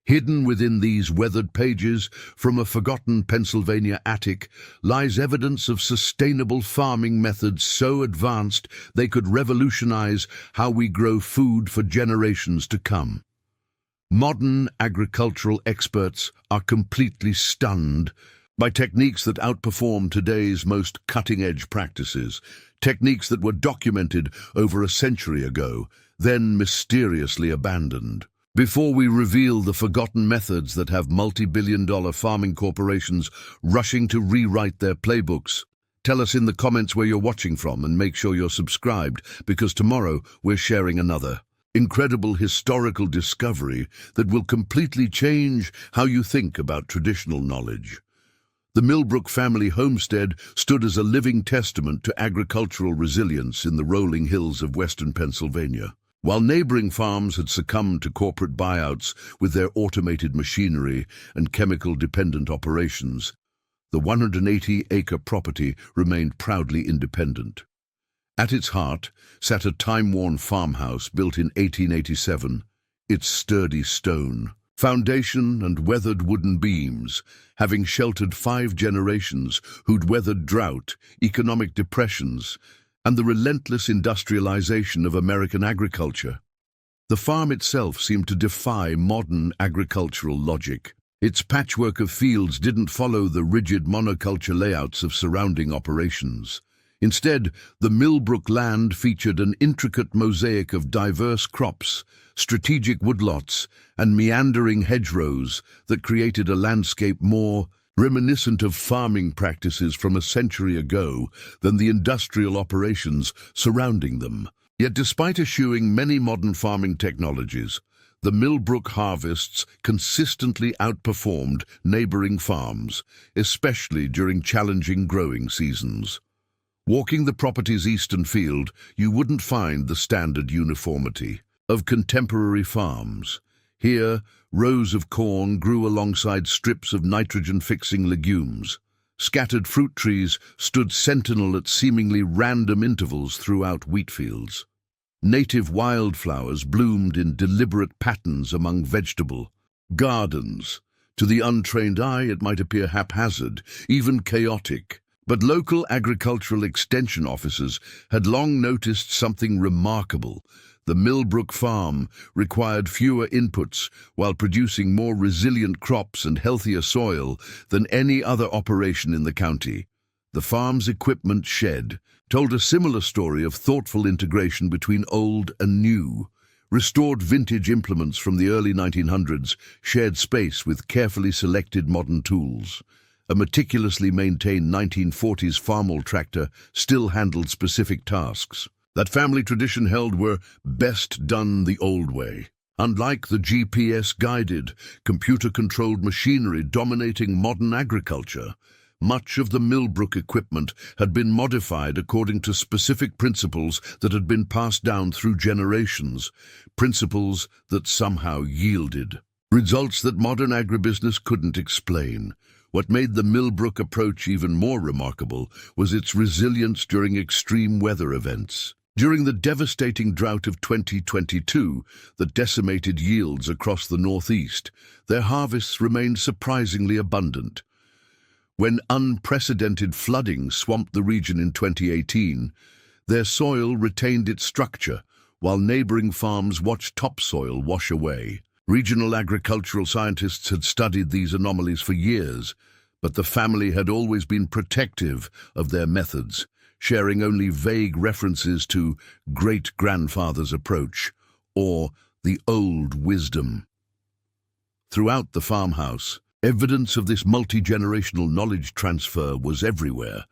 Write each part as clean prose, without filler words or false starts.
Hidden within these weathered pages, from a forgotten Pennsylvania attic, lies evidence of sustainable farming methods so advanced they could revolutionize how we grow food for generations to come. Modern agricultural experts are completely stunned by techniques that outperform today's most cutting-edge practices, techniques that were documented over a century ago, then mysteriously abandoned. Before we reveal the forgotten methods that have multi-billion-dollar farming corporations rushing to rewrite their playbooks, tell us in the comments where you're watching from and make sure you're subscribed, because tomorrow we're sharing another incredible historical discovery that will completely change how you think about traditional knowledge. The Millbrook family homestead stood as a living testament to agricultural resilience in the rolling hills of western Pennsylvania. While neighboring farms had succumbed to corporate buyouts with their automated machinery and chemical-dependent operations, the 180-acre property remained proudly independent. At its heart sat a time-worn farmhouse built in 1887, its sturdy stone foundation and weathered wooden beams, having sheltered 5 generations who'd weathered drought, economic depressions, and the relentless industrialization of American agriculture. The farm itself seemed to defy modern agricultural logic. Its patchwork of fields didn't follow the rigid monoculture layouts of surrounding operations. Instead, the Millbrook land featured an intricate mosaic of diverse crops, strategic woodlots, and meandering hedgerows that created a landscape more reminiscent of farming practices from a century ago than the industrial operations surrounding them. Yet despite eschewing many modern farming technologies, the Millbrook harvests consistently outperformed neighboring farms, especially during challenging growing seasons. Walking the property's eastern field, you wouldn't find the standard uniformity of contemporary farms. Here, rows of corn grew alongside strips of nitrogen-fixing legumes. Scattered fruit trees stood sentinel at seemingly random intervals throughout wheat fields. Native wildflowers bloomed in deliberate patterns among vegetable gardens. To the untrained eye, it might appear haphazard, even chaotic. But local agricultural extension officers had long noticed something remarkable. The Millbrook farm required fewer inputs while producing more resilient crops and healthier soil than any other operation in the county. The farm's equipment shed told a similar story of thoughtful integration between old and new. Restored vintage implements from the early 1900s shared space with carefully selected modern tools. A meticulously maintained 1940s farmhall tractor still handled specific tasks that family tradition held were best done the old way. Unlike the GPS-guided, computer-controlled machinery dominating modern agriculture, much of the Millbrook equipment had been modified according to specific principles that had been passed down through generations, principles that somehow yielded results that modern agribusiness couldn't explain. What made the Millbrook approach even more remarkable was its resilience during extreme weather events. During the devastating drought of 2022 that decimated yields across the Northeast, their harvests remained surprisingly abundant. When unprecedented flooding swamped the region in 2018, their soil retained its structure, while neighboring farms watched topsoil wash away. Regional agricultural scientists had studied these anomalies for years, but the family had always been protective of their methods, sharing only vague references to great-grandfather's approach or the old wisdom. Throughout the farmhouse, evidence of this multi-generational knowledge transfer was everywhere.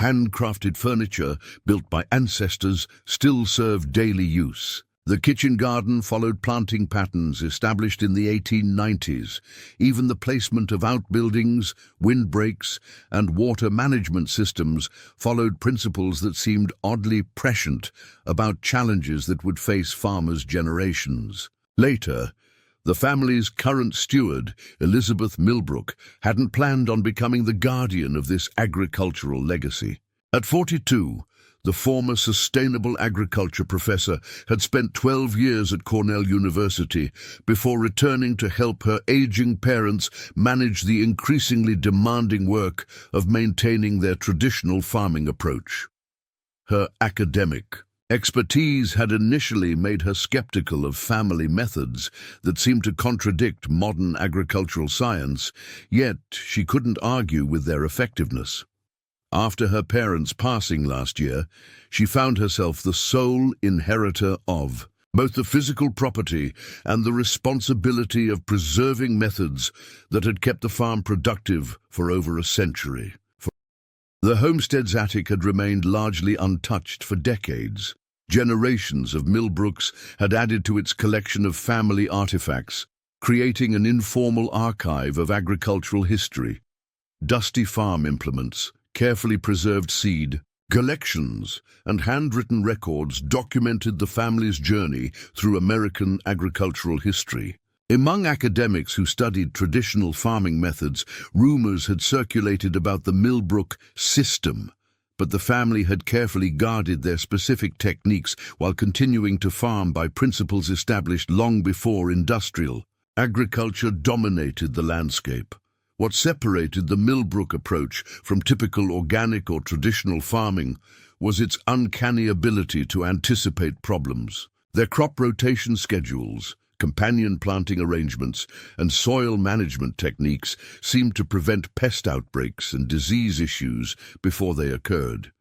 Handcrafted furniture built by ancestors still served daily use. The kitchen garden followed planting patterns established in the 1890s. Even the placement of outbuildings, windbreaks, and water management systems followed principles that seemed oddly prescient about challenges that would face farmers generations. Later, the family's current steward, Elizabeth Millbrook, hadn't planned on becoming the guardian of this agricultural legacy. At 42, the former sustainable agriculture professor had spent 12 years at Cornell University before returning to help her aging parents manage the increasingly demanding work of maintaining their traditional farming approach. Her academic expertise had initially made her skeptical of family methods that seemed to contradict modern agricultural science, yet she couldn't argue with their effectiveness. After her parents' passing last year, she found herself the sole inheritor of both the physical property and the responsibility of preserving methods that had kept the farm productive for over a century. The homestead's attic had remained largely untouched for decades. Generations of Millbrooks had added to its collection of family artifacts, creating an informal archive of agricultural history. Dusty farm implements, carefully preserved seed, collections, and handwritten records documented the family's journey through American agricultural history. Among academics who studied traditional farming methods, rumors had circulated about the Millbrook system, but the family had carefully guarded their specific techniques while continuing to farm by principles established long before industrial agriculture dominated the landscape. What separated the Millbrook approach from typical organic or traditional farming was its uncanny ability to anticipate problems. Their crop rotation schedules, companion planting arrangements, and soil management techniques seemed to prevent pest outbreaks and disease issues before they occurred.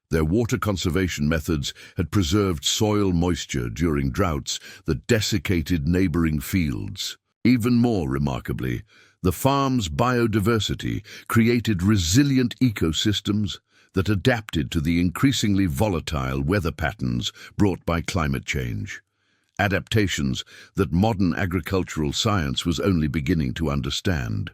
Their water conservation methods had preserved soil moisture during droughts that desiccated neighboring fields. Even more remarkably, the farm's biodiversity created resilient ecosystems that adapted to the increasingly volatile weather patterns brought by climate change. Adaptations that modern agricultural science was only beginning to understand.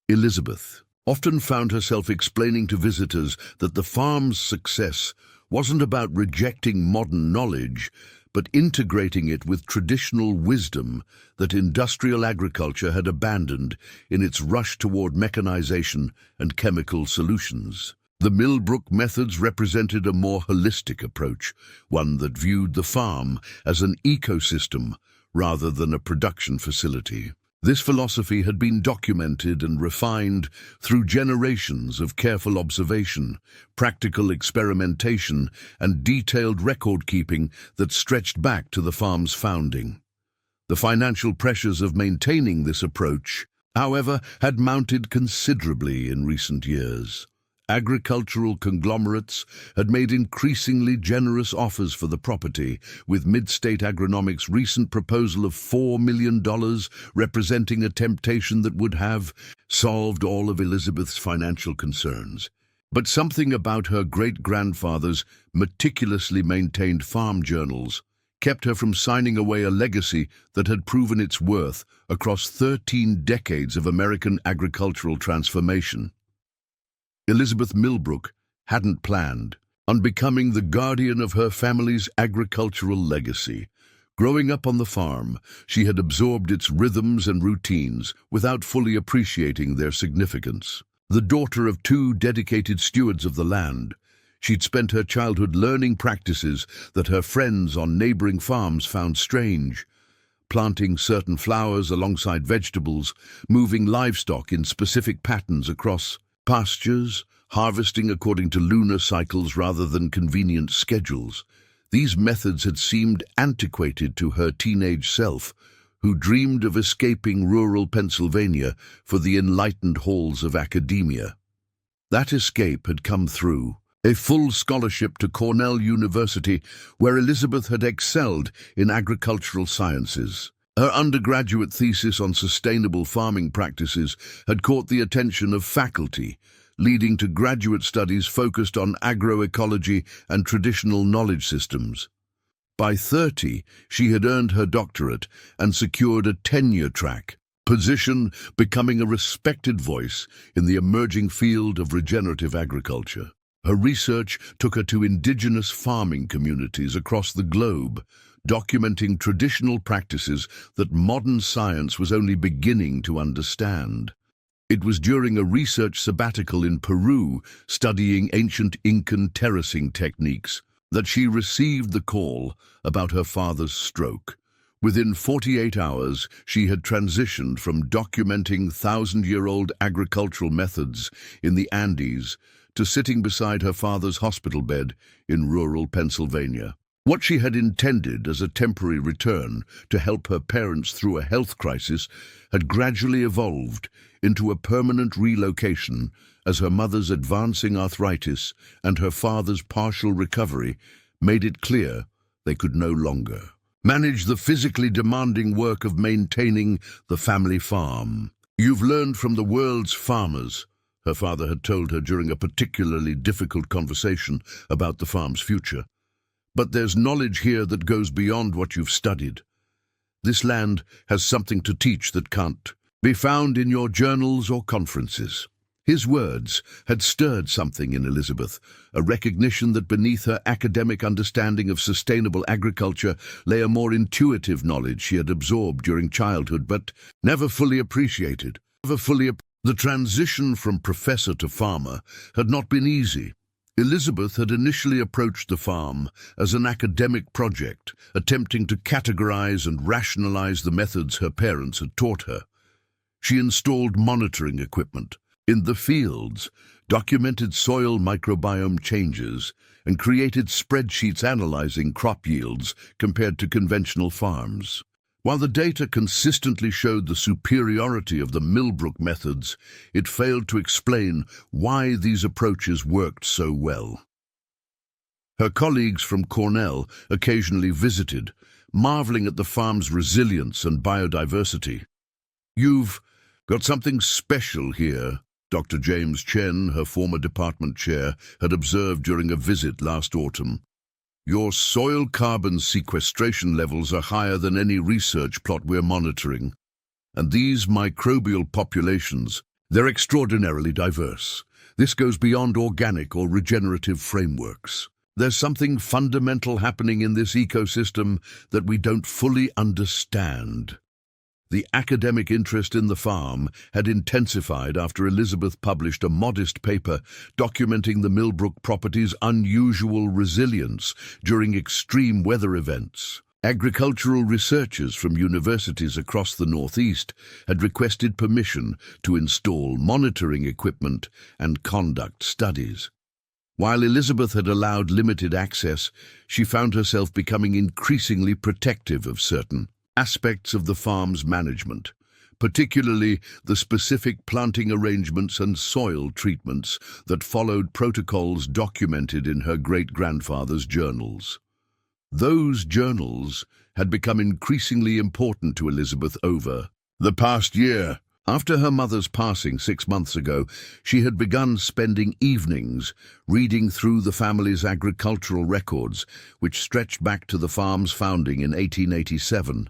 Elizabeth often found herself explaining to visitors that the farm's success wasn't about rejecting modern knowledge, but integrating it with traditional wisdom that industrial agriculture had abandoned in its rush toward mechanization and chemical solutions. The Millbrook methods represented a more holistic approach, one that viewed the farm as an ecosystem rather than a production facility. This philosophy had been documented and refined through generations of careful observation, practical experimentation, and detailed record-keeping that stretched back to the farm's founding. The financial pressures of maintaining this approach, however, had mounted considerably in recent years. Agricultural conglomerates had made increasingly generous offers for the property, with Mid-State Agronomics' recent proposal of $4 million representing a temptation that would have solved all of Elizabeth's financial concerns. But something about her great-grandfather's meticulously maintained farm journals kept her from signing away a legacy that had proven its worth across 13 decades of American agricultural transformation. Elizabeth Millbrook hadn't planned on becoming the guardian of her family's agricultural legacy. Growing up on the farm, she had absorbed its rhythms and routines without fully appreciating their significance. The daughter of two dedicated stewards of the land, she'd spent her childhood learning practices that her friends on neighboring farms found strange. Planting certain flowers alongside vegetables, moving livestock in specific patterns across pastures, harvesting according to lunar cycles rather than convenient schedules. These methods had seemed antiquated to her teenage self, who dreamed of escaping rural Pennsylvania for the enlightened halls of academia. That escape had come through a full scholarship to Cornell University, where Elizabeth had excelled in agricultural sciences. Her undergraduate thesis on sustainable farming practices had caught the attention of faculty, leading to graduate studies focused on agroecology and traditional knowledge systems. By 30, she had earned her doctorate and secured a tenure-track position, becoming a respected voice in the emerging field of regenerative agriculture. Her research took her to indigenous farming communities across the globe, documenting traditional practices that modern science was only beginning to understand. It was during a research sabbatical in Peru, studying ancient Incan terracing techniques, that she received the call about her father's stroke. Within 48 hours, she had transitioned from documenting thousand-year-old agricultural methods in the Andes to sitting beside her father's hospital bed in rural Pennsylvania. What she had intended as a temporary return to help her parents through a health crisis had gradually evolved into a permanent relocation as her mother's advancing arthritis and her father's partial recovery made it clear they could no longer manage the physically demanding work of maintaining the family farm. "You've learned from the world's farmers," her father had told her during a particularly difficult conversation about the farm's future. "But there's knowledge here that goes beyond what you've studied. This land has something to teach that can't be found in your journals or conferences." His words had stirred something in Elizabeth, a recognition that beneath her academic understanding of sustainable agriculture lay a more intuitive knowledge she had absorbed during childhood but never fully appreciated. The transition from professor to farmer had not been easy. Elizabeth had initially approached the farm as an academic project, attempting to categorize and rationalize the methods her parents had taught her. She installed monitoring equipment in the fields, documented soil microbiome changes, and created spreadsheets analyzing crop yields compared to conventional farms. While the data consistently showed the superiority of the Millbrook methods, it failed to explain why these approaches worked so well. Her colleagues from Cornell occasionally visited, marveling at the farm's resilience and biodiversity. "You've got something special here," Dr. James Chen, her former department chair, had observed during a visit last autumn. "Your soil carbon sequestration levels are higher than any research plot we're monitoring. And these microbial populations, they're extraordinarily diverse. This goes beyond organic or regenerative frameworks. There's something fundamental happening in this ecosystem that we don't fully understand." The academic interest in the farm had intensified after Elizabeth published a modest paper documenting the Millbrook property's unusual resilience during extreme weather events. Agricultural researchers from universities across the Northeast had requested permission to install monitoring equipment and conduct studies. While Elizabeth had allowed limited access, she found herself becoming increasingly protective of certain aspects of the farm's management, particularly the specific planting arrangements and soil treatments that followed protocols documented in her great-grandfather's journals. Those journals had become increasingly important to Elizabeth over the past year. After her mother's passing 6 months ago, she had begun spending evenings reading through the family's agricultural records, which stretched back to the farm's founding in 1887.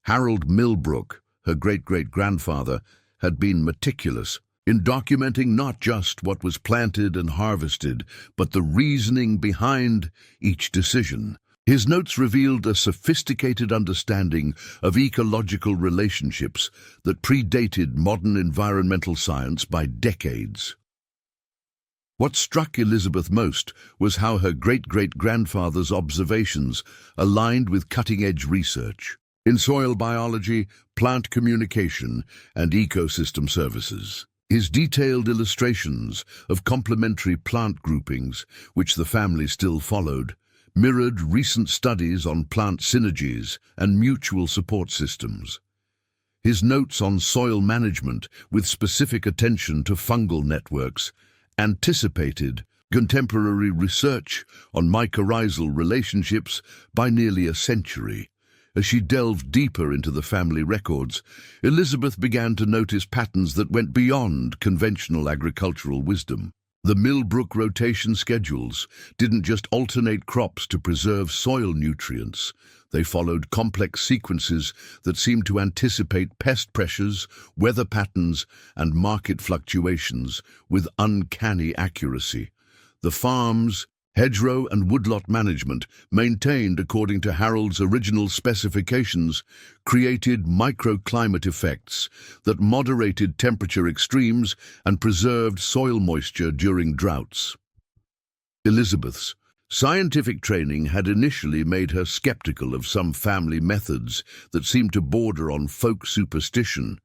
Harold Millbrook, her great-great-grandfather, had been meticulous in documenting not just what was planted and harvested, but the reasoning behind each decision. His notes revealed a sophisticated understanding of ecological relationships that predated modern environmental science by decades. What struck Elizabeth most was how her great-great-grandfather's observations aligned with cutting-edge research in soil biology, plant communication, and ecosystem services. His detailed illustrations of complementary plant groupings, which the family still followed, mirrored recent studies on plant synergies and mutual support systems. His notes on soil management, with specific attention to fungal networks, anticipated contemporary research on mycorrhizal relationships by nearly a century. As she delved deeper into the family records, Elizabeth began to notice patterns that went beyond conventional agricultural wisdom. The Millbrook rotation schedules didn't just alternate crops to preserve soil nutrients. They followed complex sequences that seemed to anticipate pest pressures, weather patterns, and market fluctuations with uncanny accuracy. The farm's Hedgerow and woodlot management, maintained according to Harold's original specifications, created microclimate effects that moderated temperature extremes and preserved soil moisture during droughts. Elizabeth's scientific training had initially made her skeptical of some family methods that seemed to border on folk superstition,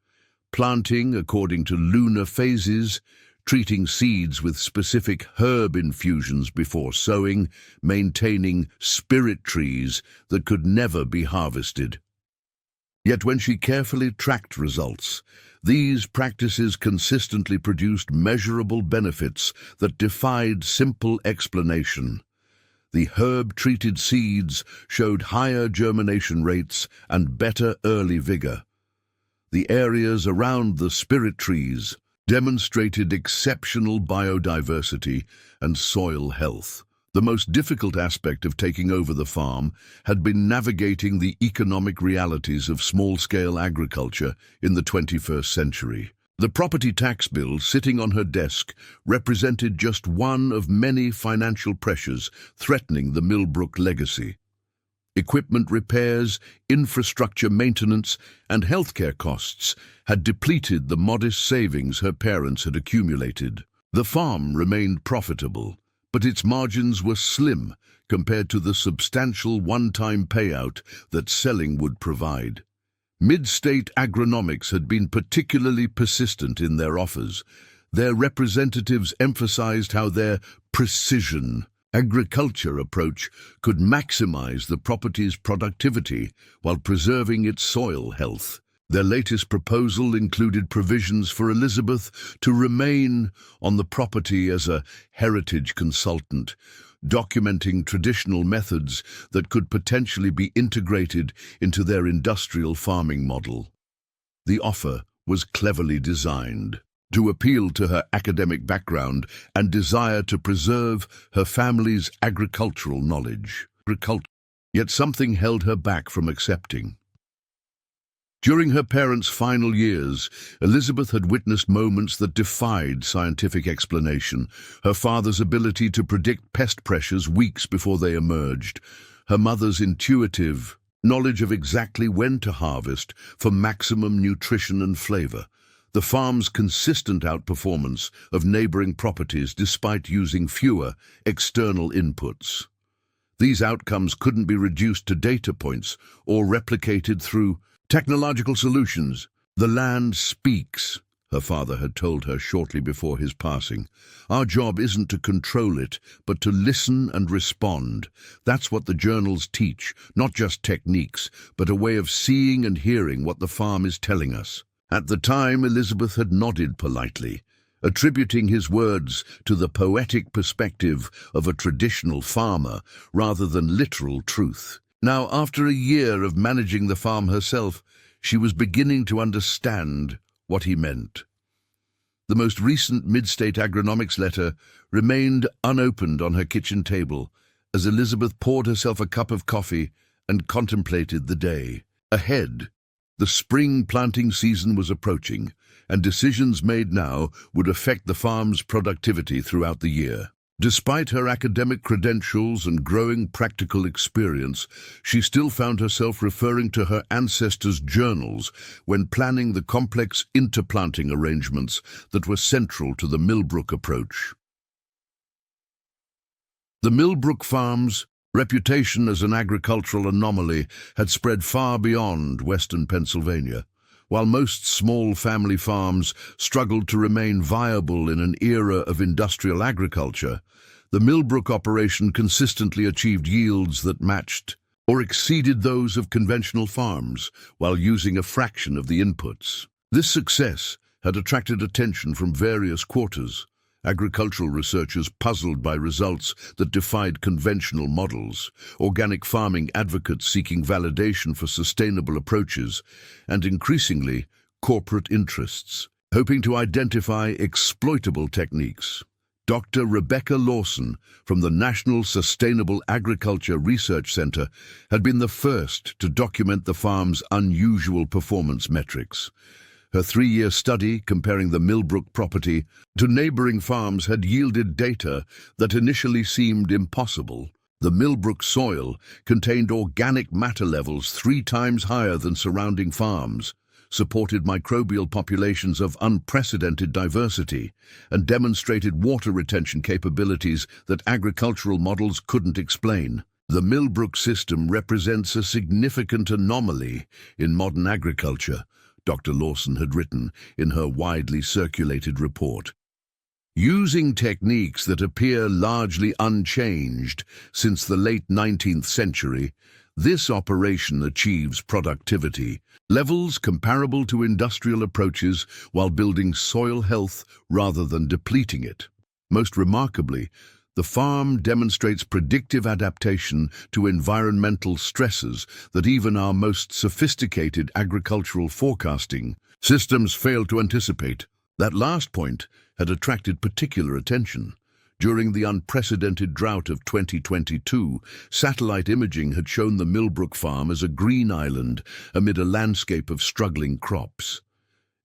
planting according to lunar phases, treating seeds with specific herb infusions before sowing, maintaining spirit trees that could never be harvested. Yet when she carefully tracked results, these practices consistently produced measurable benefits that defied simple explanation. The herb-treated seeds showed higher germination rates and better early vigor. The areas around the spirit trees demonstrated exceptional biodiversity and soil health. The most difficult aspect of taking over the farm had been navigating the economic realities of small-scale agriculture in the 21st century. The property tax bill sitting on her desk represented just one of many financial pressures threatening the Millbrook legacy. Equipment repairs, infrastructure maintenance, and healthcare costs had depleted the modest savings her parents had accumulated. The farm remained profitable, but its margins were slim compared to the substantial one-time payout that selling would provide. Mid-state agronomics had been particularly persistent in their offers. Their representatives emphasized how their precision agriculture approach could maximize the property's productivity while preserving its soil health. Their latest proposal included provisions for Elizabeth to remain on the property as a heritage consultant, documenting traditional methods that could potentially be integrated into their industrial farming model. The offer was cleverly designed to appeal to her academic background and desire to preserve her family's agricultural knowledge. Yet something held her back from accepting. During her parents' final years, Elizabeth had witnessed moments that defied scientific explanation. Her father's ability to predict pest pressures weeks before they emerged, her mother's intuitive knowledge of exactly when to harvest for maximum nutrition and flavor, the farm's consistent outperformance of neighboring properties despite using fewer external inputs. These outcomes couldn't be reduced to data points or replicated through technological solutions. "The land speaks," her father had told her shortly before his passing. "Our job isn't to control it, but to listen and respond. That's what the journals teach, not just techniques, but a way of seeing and hearing what the farm is telling us." At the time, Elizabeth had nodded politely, attributing his words to the poetic perspective of a traditional farmer rather than literal truth. Now, after a year of managing the farm herself, she was beginning to understand what he meant. The most recent mid-state agronomics letter remained unopened on her kitchen table as Elizabeth poured herself a cup of coffee and contemplated the day ahead. The spring planting season was approaching, and decisions made now would affect the farm's productivity throughout the year. Despite her academic credentials and growing practical experience, she still found herself referring to her ancestors' journals when planning the complex interplanting arrangements that were central to the Millbrook approach. The Millbrook farm's reputation as an agricultural anomaly had spread far beyond western Pennsylvania. While most small family farms struggled to remain viable in an era of industrial agriculture, the Millbrook operation consistently achieved yields that matched or exceeded those of conventional farms while using a fraction of the inputs. This success had attracted attention from various quarters. Agricultural researchers puzzled by results that defied conventional models, organic farming advocates seeking validation for sustainable approaches, and increasingly, corporate interests, hoping to identify exploitable techniques. Dr. Rebecca Lawson from the National Sustainable Agriculture Research Center had been the first to document the farm's unusual performance metrics. Her 3-year study comparing the Millbrook property to neighboring farms had yielded data that initially seemed impossible. The Millbrook soil contained organic matter levels 3 times higher than surrounding farms, supported microbial populations of unprecedented diversity, and demonstrated water retention capabilities that agricultural models couldn't explain. The Millbrook system represents a significant anomaly in modern agriculture, Dr. Lawson had written in her widely circulated report. Using techniques that appear largely unchanged since the late 19th century, this operation achieves productivity levels comparable to industrial approaches while building soil health rather than depleting it. Most remarkably, the farm demonstrates predictive adaptation to environmental stresses that even our most sophisticated agricultural forecasting systems fail to anticipate. That last point had attracted particular attention. During the unprecedented drought of 2022, satellite imaging had shown the Millbrook farm as a green island amid a landscape of struggling crops.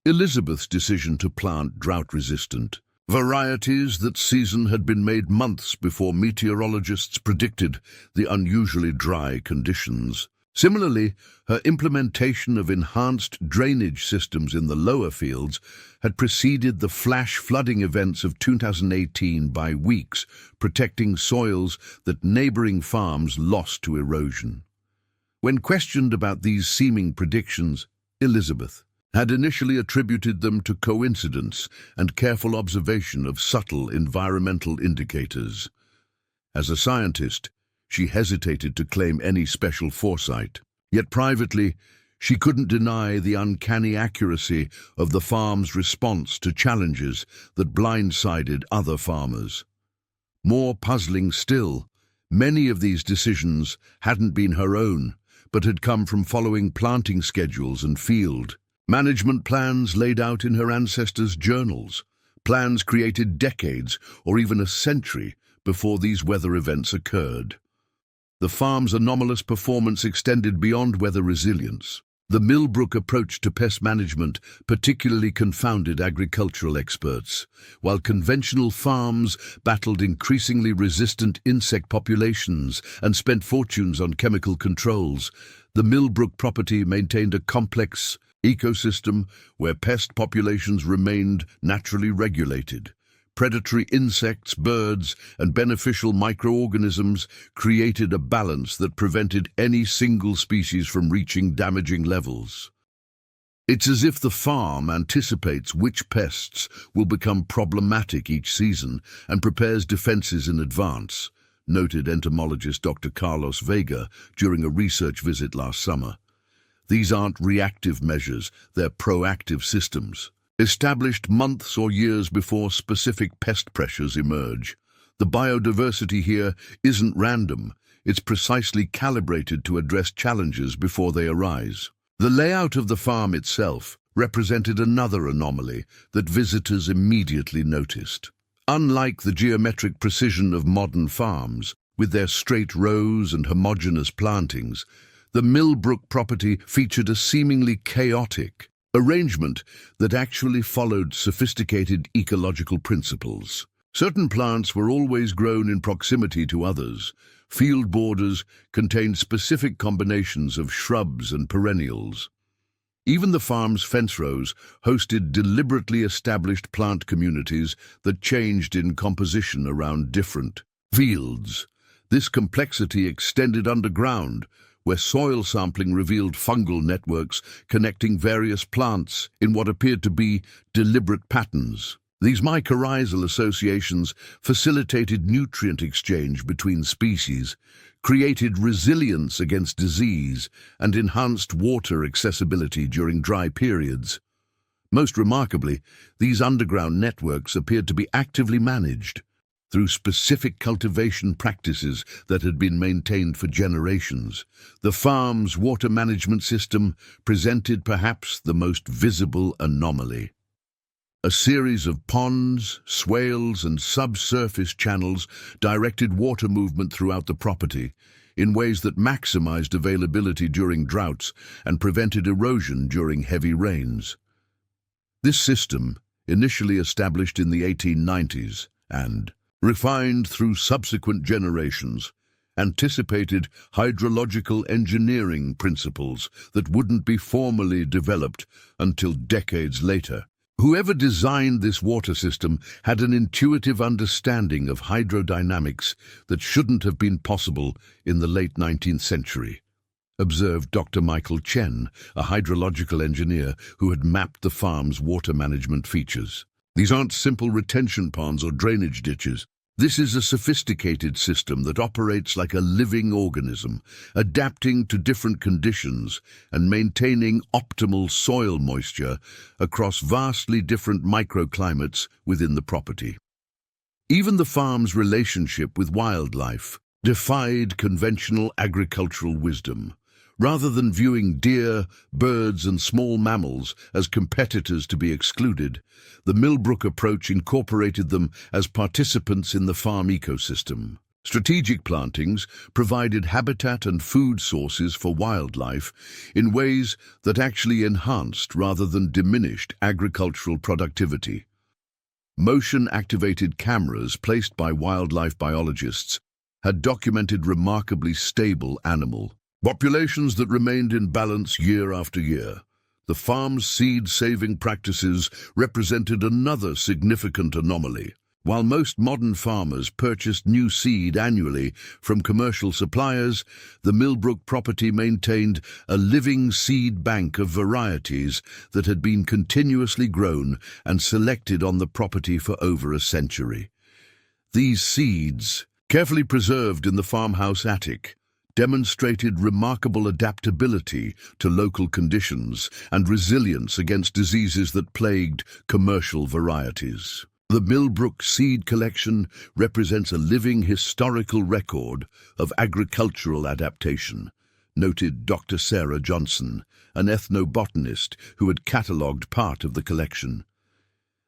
Elizabeth's decision to plant drought-resistant varieties that season had been made months before meteorologists predicted the unusually dry conditions. Similarly, her implementation of enhanced drainage systems in the lower fields had preceded the flash flooding events of 2018 by weeks, protecting soils that neighboring farms lost to erosion. When questioned about these seeming predictions, Elizabeth had initially attributed them to coincidence and careful observation of subtle environmental indicators. As a scientist, she hesitated to claim any special foresight. Yet privately, she couldn't deny the uncanny accuracy of the farm's response to challenges that blindsided other farmers. More puzzling still, many of these decisions hadn't been her own, but had come from following planting schedules and field management plans laid out in her ancestors' journals, plans created decades or even a century before these weather events occurred. The farm's anomalous performance extended beyond weather resilience. The Millbrook approach to pest management particularly confounded agricultural experts. While conventional farms battled increasingly resistant insect populations and spent fortunes on chemical controls, the Millbrook property maintained a complex ecosystem where pest populations remained naturally regulated. Predatory insects, birds, and beneficial microorganisms created a balance that prevented any single species from reaching damaging levels. It's as if the farm anticipates which pests will become problematic each season and prepares defenses in advance, noted entomologist Dr. Carlos Vega during a research visit last summer. These aren't reactive measures, they're proactive systems, established months or years before specific pest pressures emerge. The biodiversity here isn't random, it's precisely calibrated to address challenges before they arise. The layout of the farm itself represented another anomaly that visitors immediately noticed. Unlike the geometric precision of modern farms, with their straight rows and homogeneous plantings, the Millbrook property featured a seemingly chaotic arrangement that actually followed sophisticated ecological principles. Certain plants were always grown in proximity to others. Field borders contained specific combinations of shrubs and perennials. Even the farm's fence rows hosted deliberately established plant communities that changed in composition around different fields. This complexity extended underground, where soil sampling revealed fungal networks connecting various plants in what appeared to be deliberate patterns. These mycorrhizal associations facilitated nutrient exchange between species, created resilience against disease, and enhanced water accessibility during dry periods. Most remarkably, these underground networks appeared to be actively managed through specific cultivation practices that had been maintained for generations. The farm's water management system presented perhaps the most visible anomaly. A series of ponds, swales, and subsurface channels directed water movement throughout the property in ways that maximized availability during droughts and prevented erosion during heavy rains. This system, initially established in the 1890s and refined through subsequent generations, anticipated hydrological engineering principles that wouldn't be formally developed until decades later. Whoever designed this water system had an intuitive understanding of hydrodynamics that shouldn't have been possible in the late 19th century, observed Dr. Michael Chen, a hydrological engineer who had mapped the farm's water management features. These aren't simple retention ponds or drainage ditches. This is a sophisticated system that operates like a living organism, adapting to different conditions and maintaining optimal soil moisture across vastly different microclimates within the property. Even the farm's relationship with wildlife defied conventional agricultural wisdom. Rather than viewing deer, birds, and small mammals as competitors to be excluded, the Millbrook approach incorporated them as participants in the farm ecosystem. Strategic plantings provided habitat and food sources for wildlife in ways that actually enhanced rather than diminished agricultural productivity. Motion-activated cameras placed by wildlife biologists had documented remarkably stable animal populations that remained in balance year after year. The farm's seed-saving practices represented another significant anomaly. While most modern farmers purchased new seed annually from commercial suppliers, the Millbrook property maintained a living seed bank of varieties that had been continuously grown and selected on the property for over a century. These seeds, carefully preserved in the farmhouse attic, demonstrated remarkable adaptability to local conditions and resilience against diseases that plagued commercial varieties. The Millbrook seed collection represents a living historical record of agricultural adaptation, noted Dr. Sarah Johnson, an ethnobotanist who had catalogued part of the collection.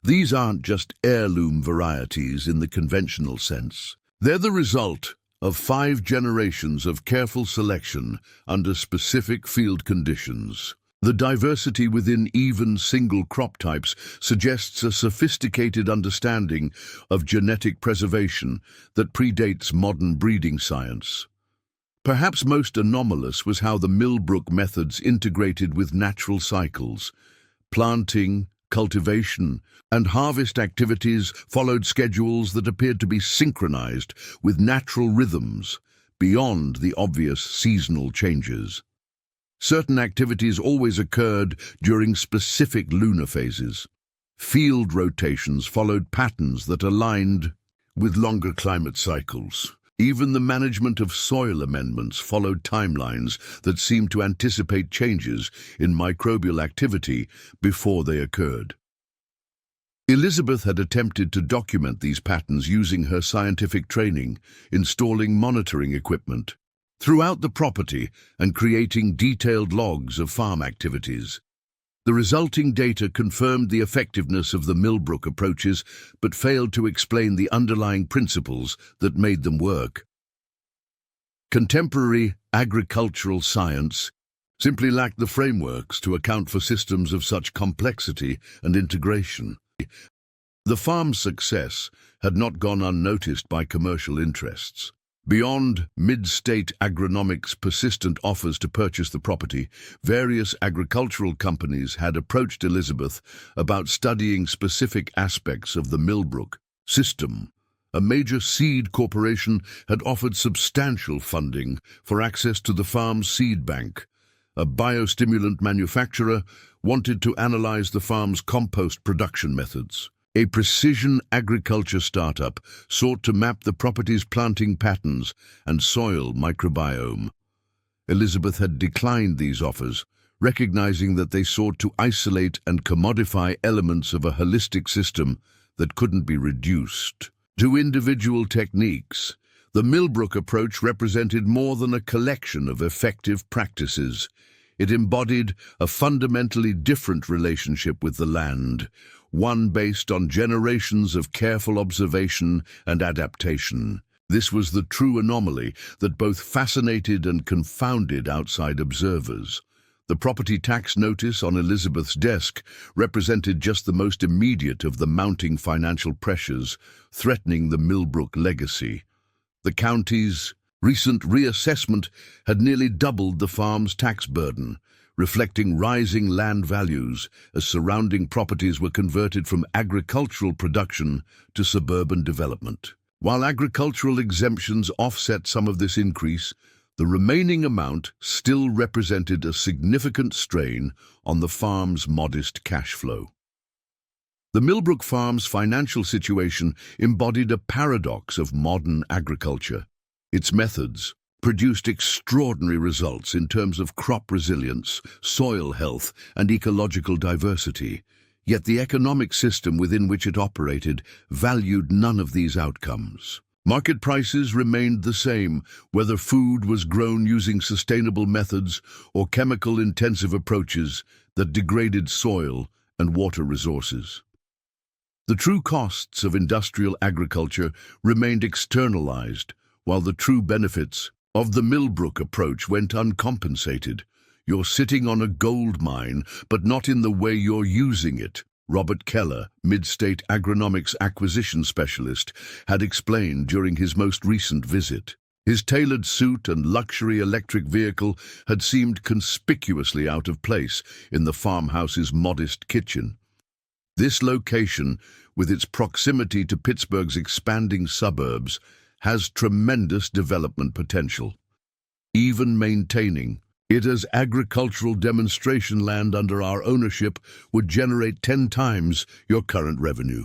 These aren't just heirloom varieties in the conventional sense. They're the result of 5 generations of careful selection under specific field conditions. The diversity within even single crop types suggests a sophisticated understanding of genetic preservation that predates modern breeding science. Perhaps most anomalous was how the Millbrook methods integrated with natural cycles. Planting, cultivation, and harvest activities followed schedules that appeared to be synchronized with natural rhythms beyond the obvious seasonal changes. Certain activities always occurred during specific lunar phases. Field rotations followed patterns that aligned with longer climate cycles. Even the management of soil amendments followed timelines that seemed to anticipate changes in microbial activity before they occurred. Elizabeth had attempted to document these patterns using her scientific training, installing monitoring equipment throughout the property and creating detailed logs of farm activities. The resulting data confirmed the effectiveness of the Millbrook approaches, but failed to explain the underlying principles that made them work. Contemporary agricultural science simply lacked the frameworks to account for systems of such complexity and integration. The farm's success had not gone unnoticed by commercial interests. Beyond mid-state agronomics' persistent offers to purchase the property, various agricultural companies had approached Elizabeth about studying specific aspects of the Millbrook system. A major seed corporation had offered substantial funding for access to the farm's seed bank. A biostimulant manufacturer wanted to analyze the farm's compost production methods. A precision agriculture startup sought to map the property's planting patterns and soil microbiome. Elizabeth had declined these offers, recognizing that they sought to isolate and commodify elements of a holistic system that couldn't be reduced to individual techniques. The Millbrook approach represented more than a collection of effective practices. It embodied a fundamentally different relationship with the land, one based on generations of careful observation and adaptation. This was the true anomaly that both fascinated and confounded outside observers. The property tax notice on Elizabeth's desk represented just the most immediate of the mounting financial pressures threatening the Millbrook legacy. The county's recent reassessment had nearly doubled the farm's tax burden, reflecting rising land values as surrounding properties were converted from agricultural production to suburban development. While agricultural exemptions offset some of this increase, the remaining amount still represented a significant strain on the farm's modest cash flow. The Millbrook farm's financial situation embodied a paradox of modern agriculture. Its methods produced extraordinary results in terms of crop resilience, soil health, and ecological diversity, yet the economic system within which it operated valued none of these outcomes. Market prices remained the same, whether food was grown using sustainable methods or chemical-intensive approaches that degraded soil and water resources. The true costs of industrial agriculture remained externalized, while the true benefits of the Millbrook approach went uncompensated. You're sitting on a gold mine, but not in the way you're using it, Robert Keller, Mid-State Agronomics Acquisition Specialist, had explained during his most recent visit. His tailored suit and luxury electric vehicle had seemed conspicuously out of place in the farmhouse's modest kitchen. This location, with its proximity to Pittsburgh's expanding suburbs, has tremendous development potential. Even maintaining it as agricultural demonstration land under our ownership would generate 10 times your current revenue.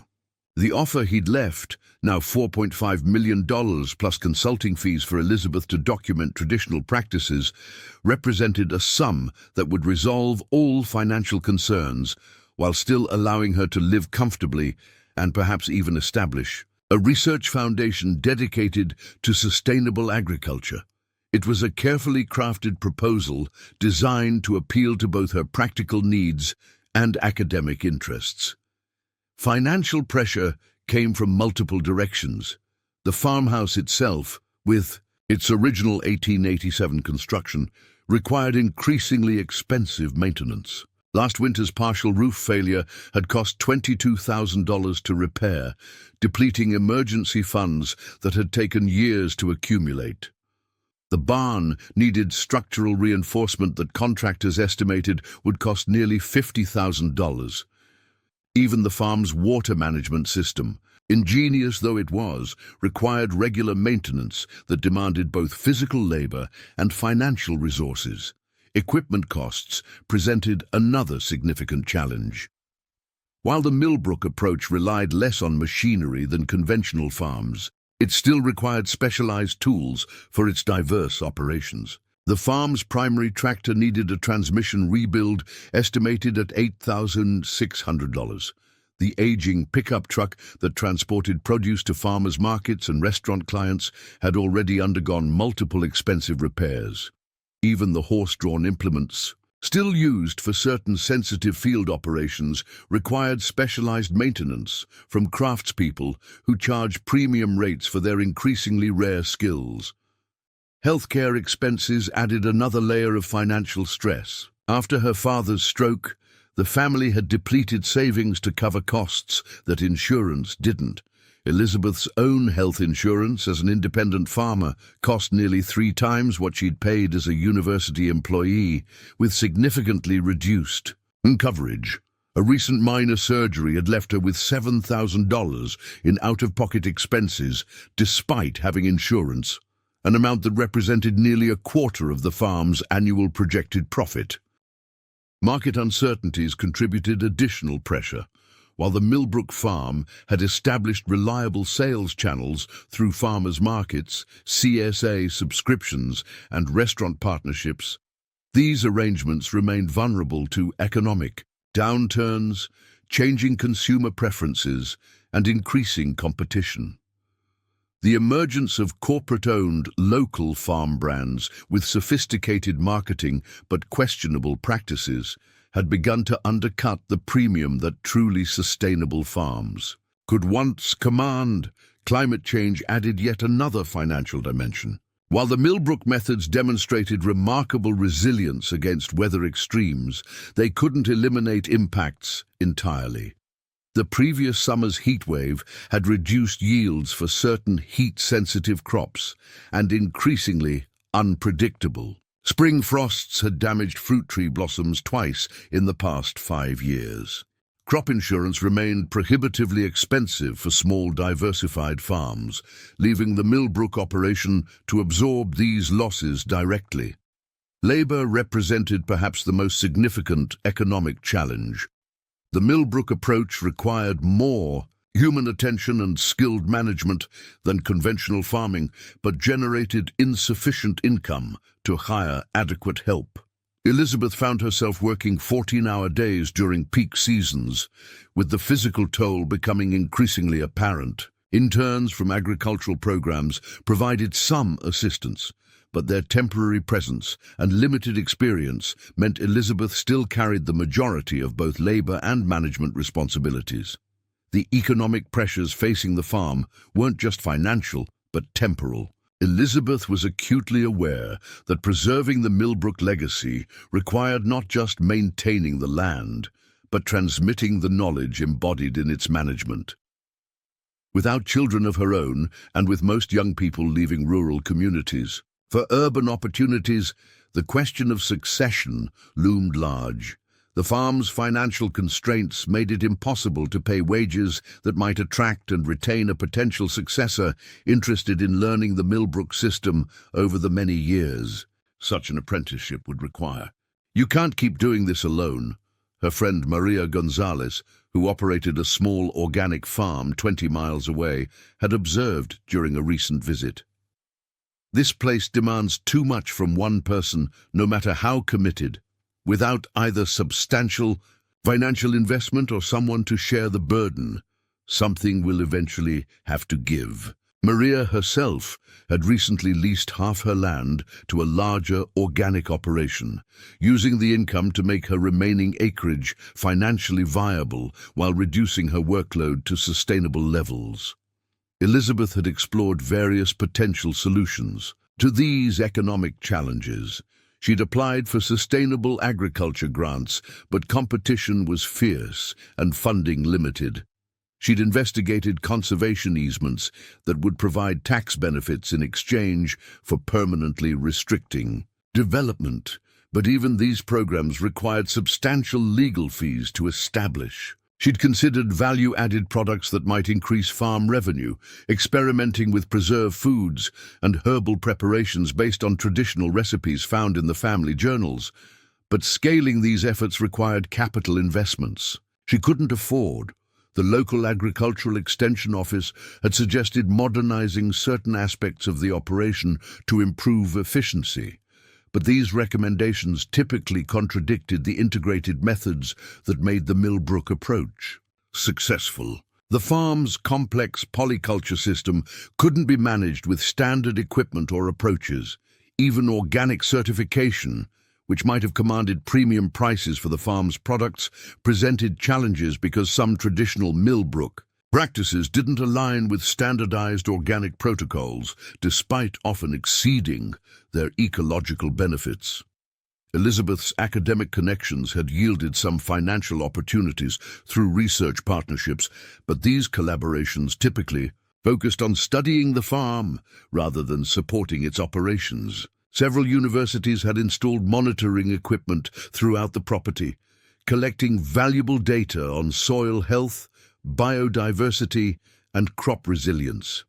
The offer he'd left, now $4.5 million plus consulting fees for Elizabeth to document traditional practices, represented a sum that would resolve all financial concerns while still allowing her to live comfortably and perhaps even establish a research foundation dedicated to sustainable agriculture. It was a carefully crafted proposal designed to appeal to both her practical needs and academic interests. Financial pressure came from multiple directions. The farmhouse itself, with its original 1887 construction, required increasingly expensive maintenance. Last winter's partial roof failure had cost $22,000 to repair, depleting emergency funds that had taken years to accumulate. The barn needed structural reinforcement that contractors estimated would cost nearly $50,000. Even the farm's water management system, ingenious though it was, required regular maintenance that demanded both physical labor and financial resources. Equipment costs presented another significant challenge. While the Millbrook approach relied less on machinery than conventional farms, it still required specialized tools for its diverse operations. The farm's primary tractor needed a transmission rebuild estimated at $8,600. The aging pickup truck that transported produce to farmers' markets and restaurant clients had already undergone multiple expensive repairs. Even the horse-drawn implements, still used for certain sensitive field operations, required specialized maintenance from craftspeople who charge premium rates for their increasingly rare skills. Healthcare expenses added another layer of financial stress. After her father's stroke, the family had depleted savings to cover costs that insurance didn't. Elizabeth's own health insurance as an independent farmer cost nearly 3 times what she'd paid as a university employee, with significantly reduced coverage. A recent minor surgery had left her with $7,000 in out-of-pocket expenses, despite having insurance, an amount that represented nearly a quarter of the farm's annual projected profit. Market uncertainties contributed additional pressure. While the Millbrook farm had established reliable sales channels through farmers' markets, CSA subscriptions, and restaurant partnerships, these arrangements remained vulnerable to economic downturns, changing consumer preferences, and increasing competition. The emergence of corporate-owned local farm brands with sophisticated marketing but questionable practices had begun to undercut the premium that truly sustainable farms could once command. Climate change added yet another financial dimension. While the Millbrook methods demonstrated remarkable resilience against weather extremes, they couldn't eliminate impacts entirely. The previous summer's heatwave had reduced yields for certain heat-sensitive crops and increasingly unpredictable. Spring frosts had damaged fruit tree blossoms twice in the past 5 years. Crop insurance remained prohibitively expensive for small diversified farms, leaving the Millbrook operation to absorb these losses directly. Labor represented perhaps the most significant economic challenge. The Millbrook approach required more human attention and skilled management than conventional farming, but generated insufficient income to hire adequate help. Elizabeth found herself working 14-hour days during peak seasons, with the physical toll becoming increasingly apparent. Interns from agricultural programs provided some assistance, but their temporary presence and limited experience meant Elizabeth still carried the majority of both labor and management responsibilities. The economic pressures facing the farm weren't just financial, but temporal. Elizabeth was acutely aware that preserving the Millbrook legacy required not just maintaining the land, but transmitting the knowledge embodied in its management. Without children of her own, and with most young people leaving rural communities, for urban opportunities, the question of succession loomed large. The farm's financial constraints made it impossible to pay wages that might attract and retain a potential successor interested in learning the Millbrook system over the many years such an apprenticeship would require. "You can't keep doing this alone," her friend Maria Gonzalez, who operated a small organic farm 20 miles away, had observed during a recent visit. "This place demands too much from one person, no matter how committed. Without either substantial financial investment or someone to share the burden, something will eventually have to give." Maria herself had recently leased half her land to a larger organic operation, using the income to make her remaining acreage financially viable while reducing her workload to sustainable levels. Elizabeth had explored various potential solutions to these economic challenges. She'd applied for sustainable agriculture grants, but competition was fierce and funding limited. She'd investigated conservation easements that would provide tax benefits in exchange for permanently restricting development, but even these programs required substantial legal fees to establish. She'd considered value-added products that might increase farm revenue, experimenting with preserved foods and herbal preparations based on traditional recipes found in the family journals. But scaling these efforts required capital investments she couldn't afford. The local agricultural extension office had suggested modernizing certain aspects of the operation to improve efficiency. But these recommendations typically contradicted the integrated methods that made the Millbrook approach successful. The farm's complex polyculture system couldn't be managed with standard equipment or approaches. Even organic certification, which might have commanded premium prices for the farm's products, presented challenges because some traditional Millbrook practices didn't align with standardized organic protocols, despite often exceeding their ecological benefits. Elizabeth's academic connections had yielded some financial opportunities through research partnerships, but these collaborations typically focused on studying the farm rather than supporting its operations. Several universities had installed monitoring equipment throughout the property, collecting valuable data on soil health, biodiversity, and crop resilience.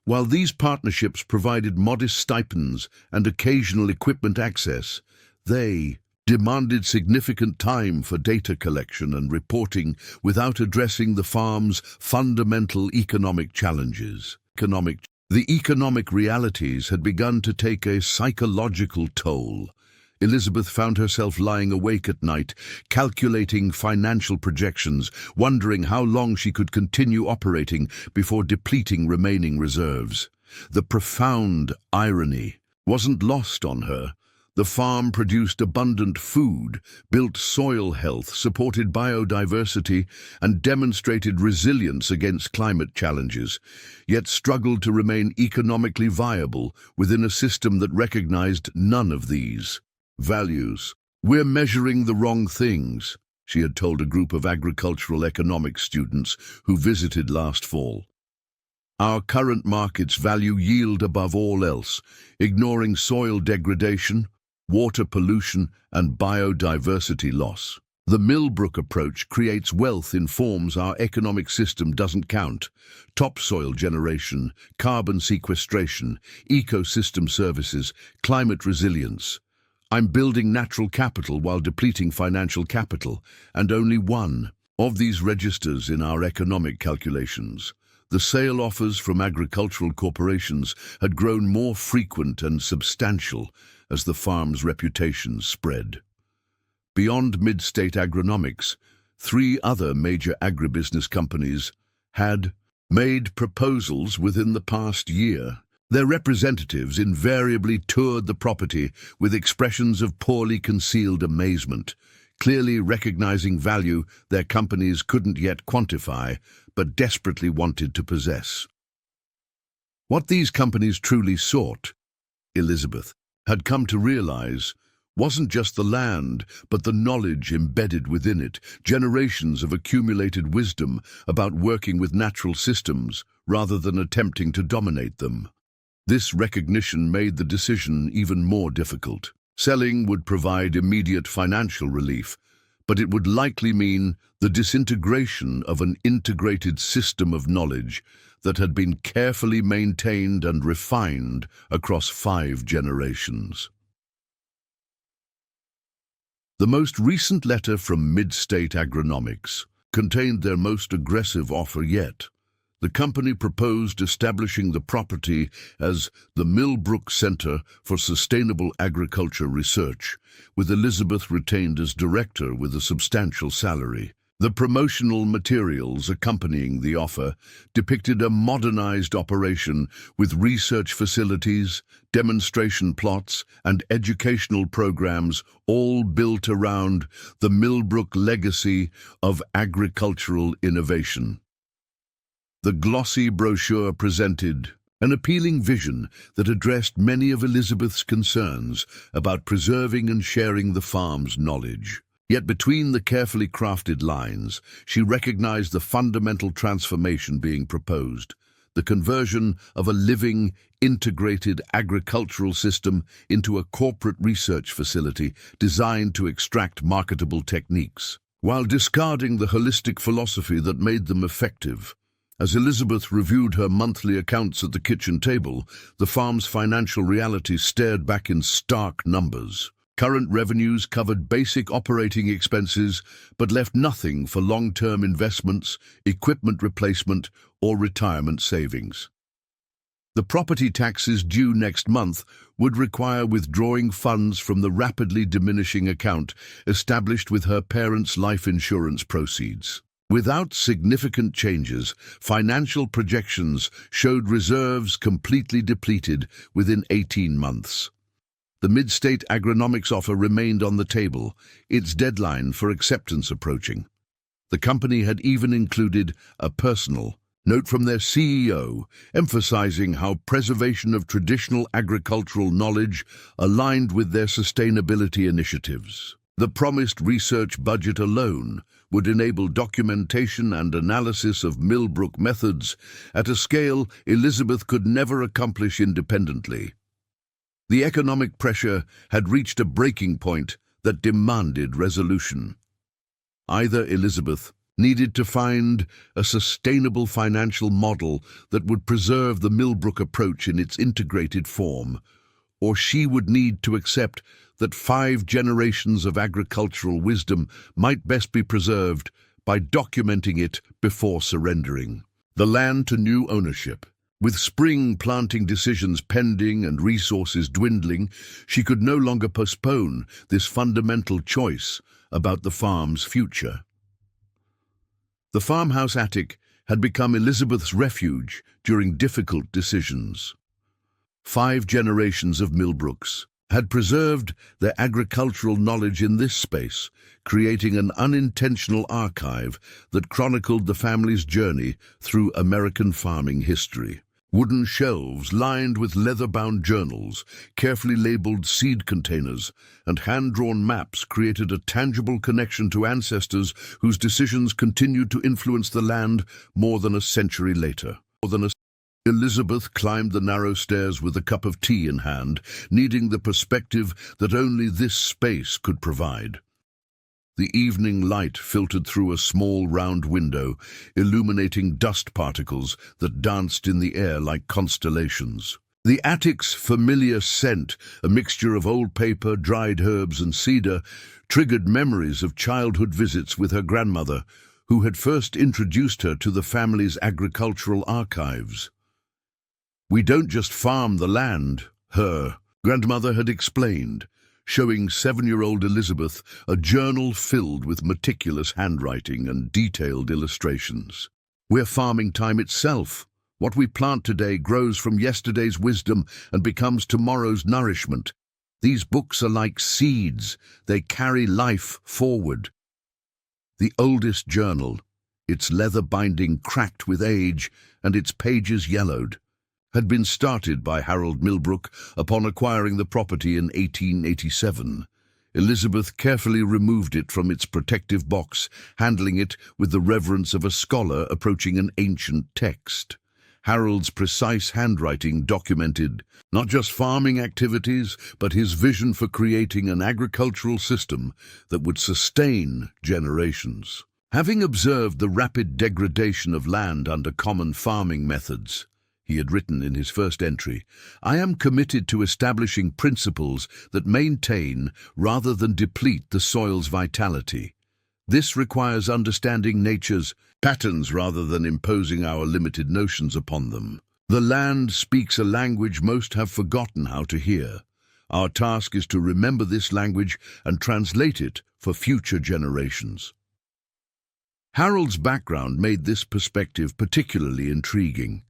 While these partnerships provided modest stipends and occasional equipment access, they demanded significant time for data collection and reporting without addressing the farm's fundamental economic challenges. The economic realities had begun to take a psychological toll. Elizabeth found herself lying awake at night, calculating financial projections, wondering how long she could continue operating before depleting remaining reserves. The profound irony wasn't lost on her. The farm produced abundant food, built soil health, supported biodiversity, and demonstrated resilience against climate challenges, yet struggled to remain economically viable within a system that recognized none of these values. "We're measuring the wrong things," she had told a group of agricultural economics students who visited last fall. "Our current markets value yield above all else, ignoring soil degradation, water pollution, and biodiversity loss. The Millbrook approach creates wealth in forms our economic system doesn't count: topsoil generation, carbon sequestration, ecosystem services, climate resilience. I'm building natural capital while depleting financial capital, and only one of these registers in our economic calculations." The sale offers from agricultural corporations had grown more frequent and substantial as the farm's reputation spread. Beyond mid-state agronomics, 3 other major agribusiness companies had made proposals within the past year. Their representatives invariably toured the property with expressions of poorly concealed amazement, clearly recognizing value their companies couldn't yet quantify, but desperately wanted to possess. What these companies truly sought, Elizabeth had come to realize, wasn't just the land, but the knowledge embedded within it, generations of accumulated wisdom about working with natural systems rather than attempting to dominate them. This recognition made the decision even more difficult. Selling would provide immediate financial relief, but it would likely mean the disintegration of an integrated system of knowledge that had been carefully maintained and refined across 5 generations. The most recent letter from Mid-State Agronomics contained their most aggressive offer yet. The company proposed establishing the property as the Millbrook Center for Sustainable Agriculture Research, with Elizabeth retained as director with a substantial salary. The promotional materials accompanying the offer depicted a modernized operation with research facilities, demonstration plots, and educational programs, all built around the Millbrook legacy of agricultural innovation. The glossy brochure presented an appealing vision that addressed many of Elizabeth's concerns about preserving and sharing the farm's knowledge. Yet between the carefully crafted lines, she recognized the fundamental transformation being proposed: the conversion of a living, integrated agricultural system into a corporate research facility designed to extract marketable techniques, while discarding the holistic philosophy that made them effective. As Elizabeth reviewed her monthly accounts at the kitchen table, the farm's financial reality stared back in stark numbers. Current revenues covered basic operating expenses, but left nothing for long-term investments, equipment replacement, or retirement savings. The property taxes due next month would require withdrawing funds from the rapidly diminishing account established with her parents' life insurance proceeds. Without significant changes, financial projections showed reserves completely depleted within 18 months. The Mid-State Agronomics offer remained on the table, its deadline for acceptance approaching. The company had even included a personal note from their CEO, emphasizing how preservation of traditional agricultural knowledge aligned with their sustainability initiatives. The promised research budget alone would enable documentation and analysis of Millbrook methods at a scale Elizabeth could never accomplish independently. The economic pressure had reached a breaking point that demanded resolution. Either Elizabeth needed to find a sustainable financial model that would preserve the Millbrook approach in its integrated form, or she would need to accept that 5 generations of agricultural wisdom might best be preserved by documenting it before surrendering. The land to new ownership. With spring planting decisions pending and resources dwindling, she could no longer postpone this fundamental choice about the farm's future. The farmhouse attic had become Elizabeth's refuge during difficult decisions. 5 generations of Millbrooks, had preserved their agricultural knowledge in this space, creating an unintentional archive that chronicled the family's journey through American farming history. Wooden shelves lined with leather-bound journals, carefully labeled seed containers, and hand-drawn maps created a tangible connection to ancestors whose decisions continued to influence the land more than a century later. Elizabeth climbed the narrow stairs with a cup of tea in hand, needing the perspective that only this space could provide. The evening light filtered through a small round window, illuminating dust particles that danced in the air like constellations. The attic's familiar scent, a mixture of old paper, dried herbs and cedar, triggered memories of childhood visits with her grandmother, who had first introduced her to the family's agricultural archives. "We don't just farm the land," her grandmother had explained, showing 7-year-old Elizabeth a journal filled with meticulous handwriting and detailed illustrations. "We're farming time itself. What we plant today grows from yesterday's wisdom and becomes tomorrow's nourishment. These books are like seeds. They carry life forward." The oldest journal, its leather binding cracked with age and its pages yellowed, had been started by Harold Millbrook upon acquiring the property in 1887. Elizabeth carefully removed it from its protective box, handling it with the reverence of a scholar approaching an ancient text. Harold's precise handwriting documented not just farming activities, but his vision for creating an agricultural system that would sustain generations. Having observed the rapid degradation of land under common farming methods, he had written in his first entry, "I am committed to establishing principles that maintain rather than deplete the soil's vitality. This requires understanding nature's patterns rather than imposing our limited notions upon them. The land speaks a language most have forgotten how to hear. Our task is to remember this language and translate it for future generations." Harold's background made this perspective particularly intriguing.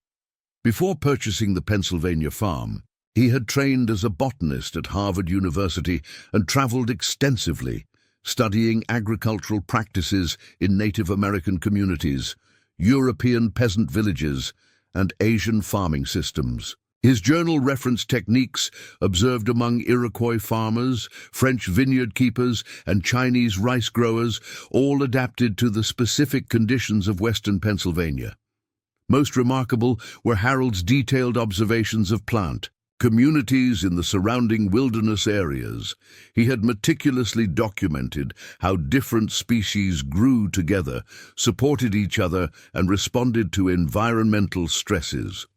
Before purchasing the Pennsylvania farm, he had trained as a botanist at Harvard University and traveled extensively, studying agricultural practices in Native American communities, European peasant villages, and Asian farming systems. His journal referenced techniques observed among Iroquois farmers, French vineyard keepers, and Chinese rice growers, all adapted to the specific conditions of western Pennsylvania. Most remarkable were Harold's detailed observations of plant communities in the surrounding wilderness areas. He had meticulously documented how different species grew together, supported each other, and responded to environmental stresses.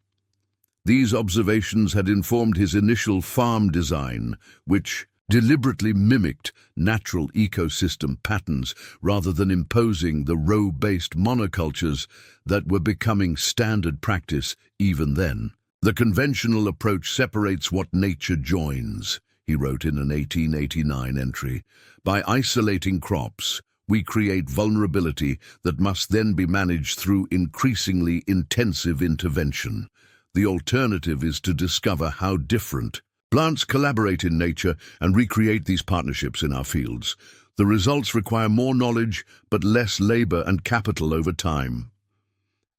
These observations had informed his initial farm design, which deliberately mimicked natural ecosystem patterns rather than imposing the row-based monocultures that were becoming standard practice even then. "The conventional approach separates what nature joins," he wrote in an 1889 entry. "By isolating crops, we create vulnerability that must then be managed through increasingly intensive intervention. The alternative is to discover how different plants collaborate in nature and recreate these partnerships in our fields. The results require more knowledge, but less labor and capital over time."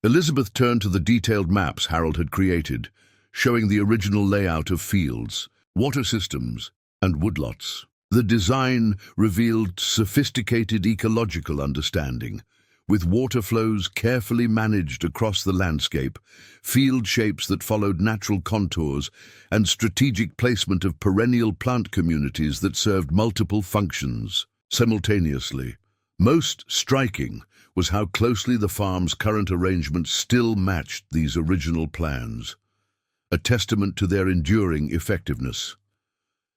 Elizabeth turned to the detailed maps Harold had created, showing the original layout of fields, water systems, and woodlots. The design revealed sophisticated ecological understanding, with water flows carefully managed across the landscape, field shapes that followed natural contours, and strategic placement of perennial plant communities that served multiple functions simultaneously. Most striking was how closely the farm's current arrangement still matched these original plans, a testament to their enduring effectiveness.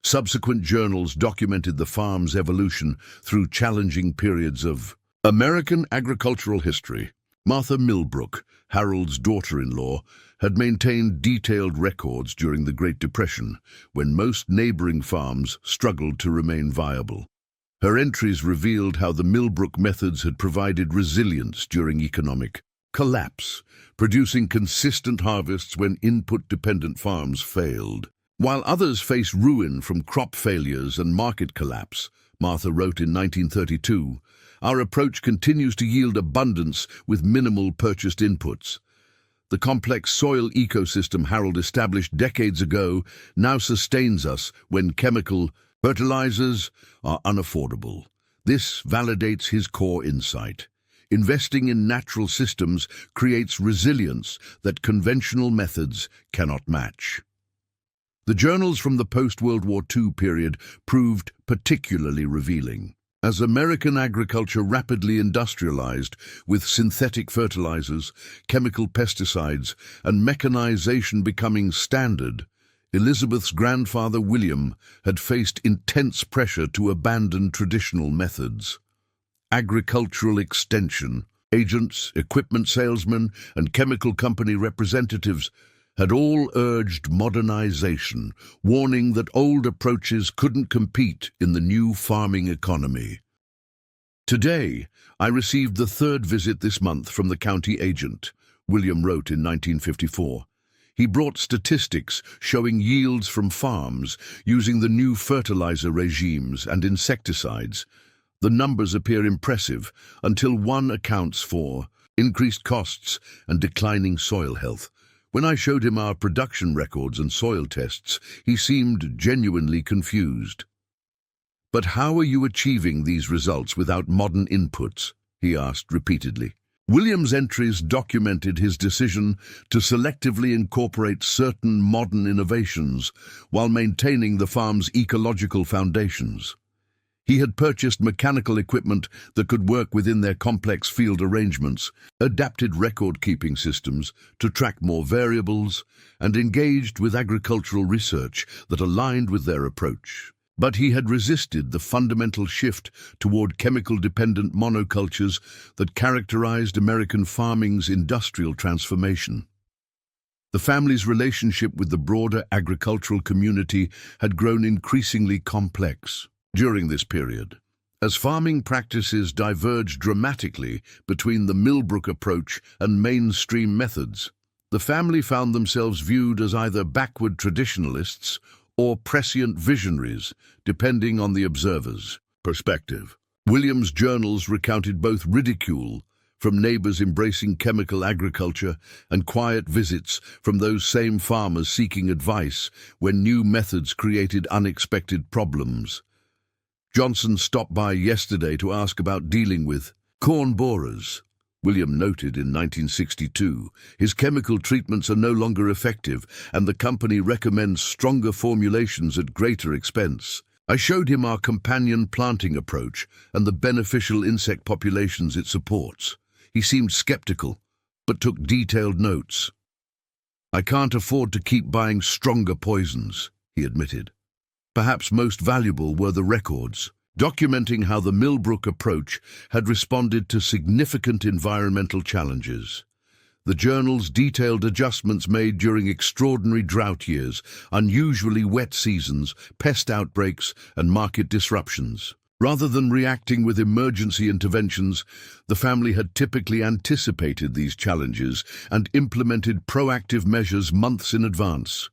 Subsequent journals documented the farm's evolution through challenging periods of American agricultural history. Martha Millbrook, Harold's daughter-in-law, had maintained detailed records during the Great Depression, when most neighboring farms struggled to remain viable. Her entries revealed how the Millbrook methods had provided resilience during economic collapse, producing consistent harvests when input-dependent farms failed. While others face ruin from crop failures and market collapse, Martha wrote in 1932, our approach continues to yield abundance with minimal purchased inputs. The complex soil ecosystem Harold established decades ago now sustains us when chemical fertilizers are unaffordable. This validates his core insight. Investing in natural systems creates resilience that conventional methods cannot match. The journals from the post-World War II period proved particularly revealing. As American agriculture rapidly industrialized with synthetic fertilizers, chemical pesticides, and mechanization becoming standard, Elizabeth's grandfather William had faced intense pressure to abandon traditional methods. Agricultural extension, agents, equipment salesmen, and chemical company representatives had all urged modernization, warning that old approaches couldn't compete in the new farming economy. Today, I received the third visit this month from the county agent, William wrote in 1954. He brought statistics showing yields from farms using the new fertilizer regimes and insecticides. The numbers appear impressive until one accounts for increased costs and declining soil health. When I showed him our production records and soil tests, he seemed genuinely confused. But how are you achieving these results without modern inputs? He asked repeatedly. William's entries documented his decision to selectively incorporate certain modern innovations while maintaining the farm's ecological foundations. He had purchased mechanical equipment that could work within their complex field arrangements, adapted record-keeping systems to track more variables, and engaged with agricultural research that aligned with their approach. But he had resisted the fundamental shift toward chemical-dependent monocultures that characterized American farming's industrial transformation. The family's relationship with the broader agricultural community had grown increasingly complex during this period, as farming practices diverged dramatically between the Millbrook approach and mainstream methods. The family found themselves viewed as either backward traditionalists or prescient visionaries, depending on the observer's perspective. William's journals recounted both ridicule from neighbors embracing chemical agriculture and quiet visits from those same farmers seeking advice when new methods created unexpected problems. Johnson stopped by yesterday to ask about dealing with corn borers. William noted in 1962, his chemical treatments are no longer effective and the company recommends stronger formulations at greater expense. I showed him our companion planting approach and the beneficial insect populations it supports. He seemed skeptical, but took detailed notes. I can't afford to keep buying stronger poisons, he admitted. Perhaps most valuable were the records, documenting how the Millbrook approach had responded to significant environmental challenges. The journals detailed adjustments made during extraordinary drought years, unusually wet seasons, pest outbreaks, and market disruptions. Rather than reacting with emergency interventions, the family had typically anticipated these challenges and implemented proactive measures months in advance.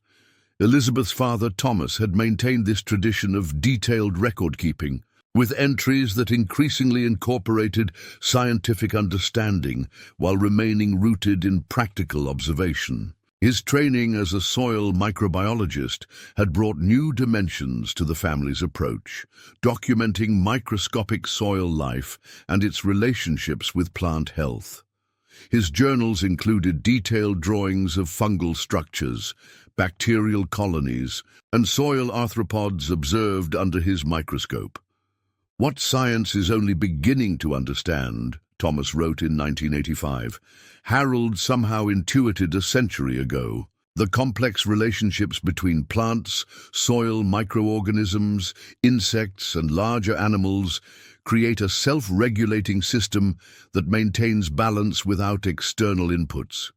Elizabeth's father, Thomas, had maintained this tradition of detailed record-keeping, with entries that increasingly incorporated scientific understanding while remaining rooted in practical observation. His training as a soil microbiologist had brought new dimensions to the family's approach, documenting microscopic soil life and its relationships with plant health. His journals included detailed drawings of fungal structures, bacterial colonies, and soil arthropods observed under his microscope. What science is only beginning to understand, Thomas wrote in 1985, Harold somehow intuited a century ago. The complex relationships between plants, soil microorganisms, insects, and larger animals create a self-regulating system that maintains balance without external inputs.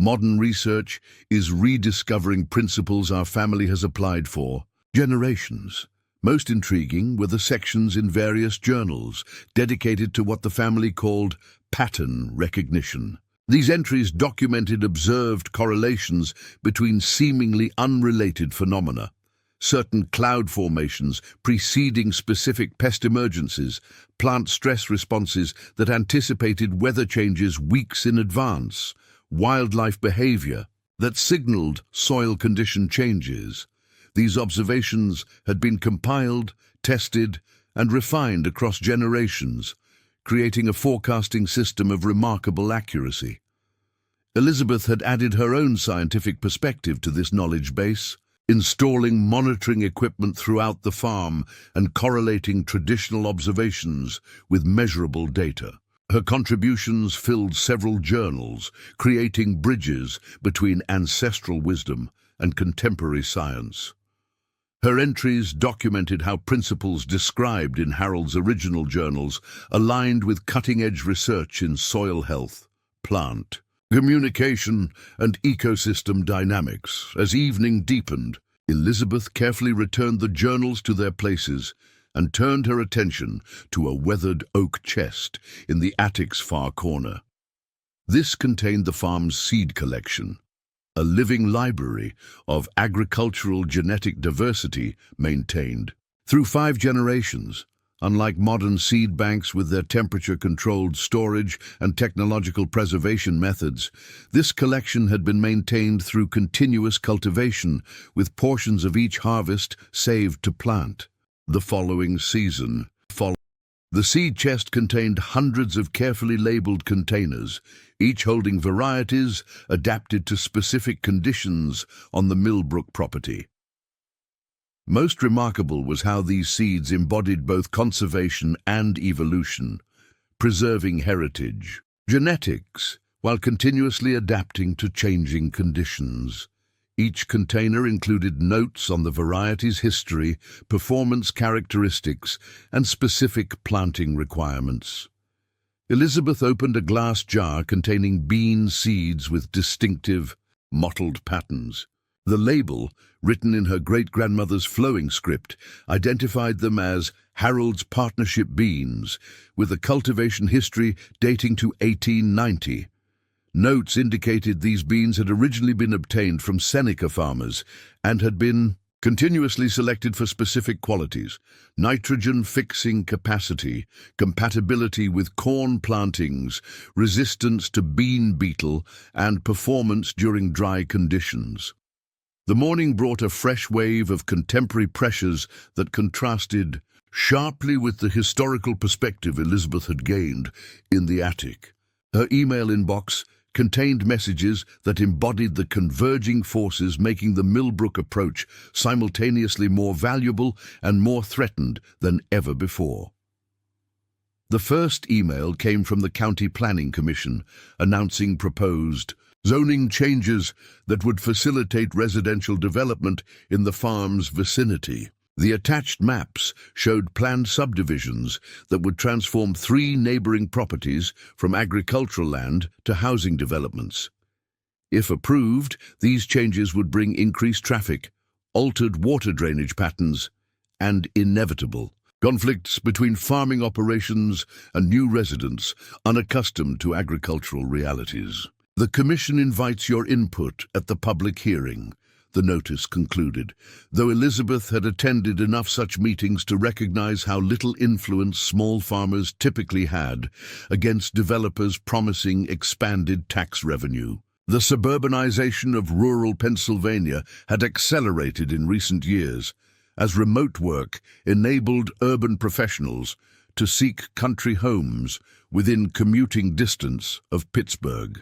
Modern research is rediscovering principles our family has applied for generations. Most intriguing were the sections in various journals dedicated to what the family called pattern recognition. These entries documented observed correlations between seemingly unrelated phenomena. Certain cloud formations preceding specific pest emergencies, plant stress responses that anticipated weather changes weeks in advance, wildlife behavior that signaled soil condition changes. These observations had been compiled, tested, and refined across generations, creating a forecasting system of remarkable accuracy. Elizabeth had added her own scientific perspective to this knowledge base, installing monitoring equipment throughout the farm and correlating traditional observations with measurable data. Her contributions filled several journals, creating bridges between ancestral wisdom and contemporary science. Her entries documented how principles described in Harold's original journals aligned with cutting-edge research in soil health, plant communication, and ecosystem dynamics. As evening deepened, Elizabeth carefully returned the journals to their places and turned her attention to a weathered oak chest in the attic's far corner. This contained the farm's seed collection, a living library of agricultural genetic diversity maintained through 5 generations. Unlike modern seed banks with their temperature-controlled storage and technological preservation methods, this collection had been maintained through continuous cultivation, with portions of each harvest saved to plant the following season. The seed chest contained hundreds of carefully labeled containers, each holding varieties adapted to specific conditions on the Millbrook property. Most remarkable was how these seeds embodied both conservation and evolution, preserving heritage, genetics, while continuously adapting to changing conditions. Each container included notes on the variety's history, performance characteristics, and specific planting requirements. Elizabeth opened a glass jar containing bean seeds with distinctive, mottled patterns. The label, written in her great-grandmother's flowing script, identified them as Harold's Partnership beans, with a cultivation history dating to 1890. Notes indicated these beans had originally been obtained from Seneca farmers and had been continuously selected for specific qualities: nitrogen-fixing capacity, compatibility with corn plantings, resistance to bean beetle, and performance during dry conditions. The morning brought a fresh wave of contemporary pressures that contrasted sharply with the historical perspective Elizabeth had gained in the attic. Her email inbox contained messages that embodied the converging forces making the Millbrook approach simultaneously more valuable and more threatened than ever before. The first email came from the County Planning Commission, announcing proposed zoning changes that would facilitate residential development in the farm's vicinity. The attached maps showed planned subdivisions that would transform 3 neighboring properties from agricultural land to housing developments. If approved, these changes would bring increased traffic, altered water drainage patterns, and inevitable conflicts between farming operations and new residents unaccustomed to agricultural realities. The Commission invites your input at the public hearing, the notice concluded, though Elizabeth had attended enough such meetings to recognize how little influence small farmers typically had against developers promising expanded tax revenue. The suburbanization of rural Pennsylvania had accelerated in recent years, as remote work enabled urban professionals to seek country homes within commuting distance of Pittsburgh.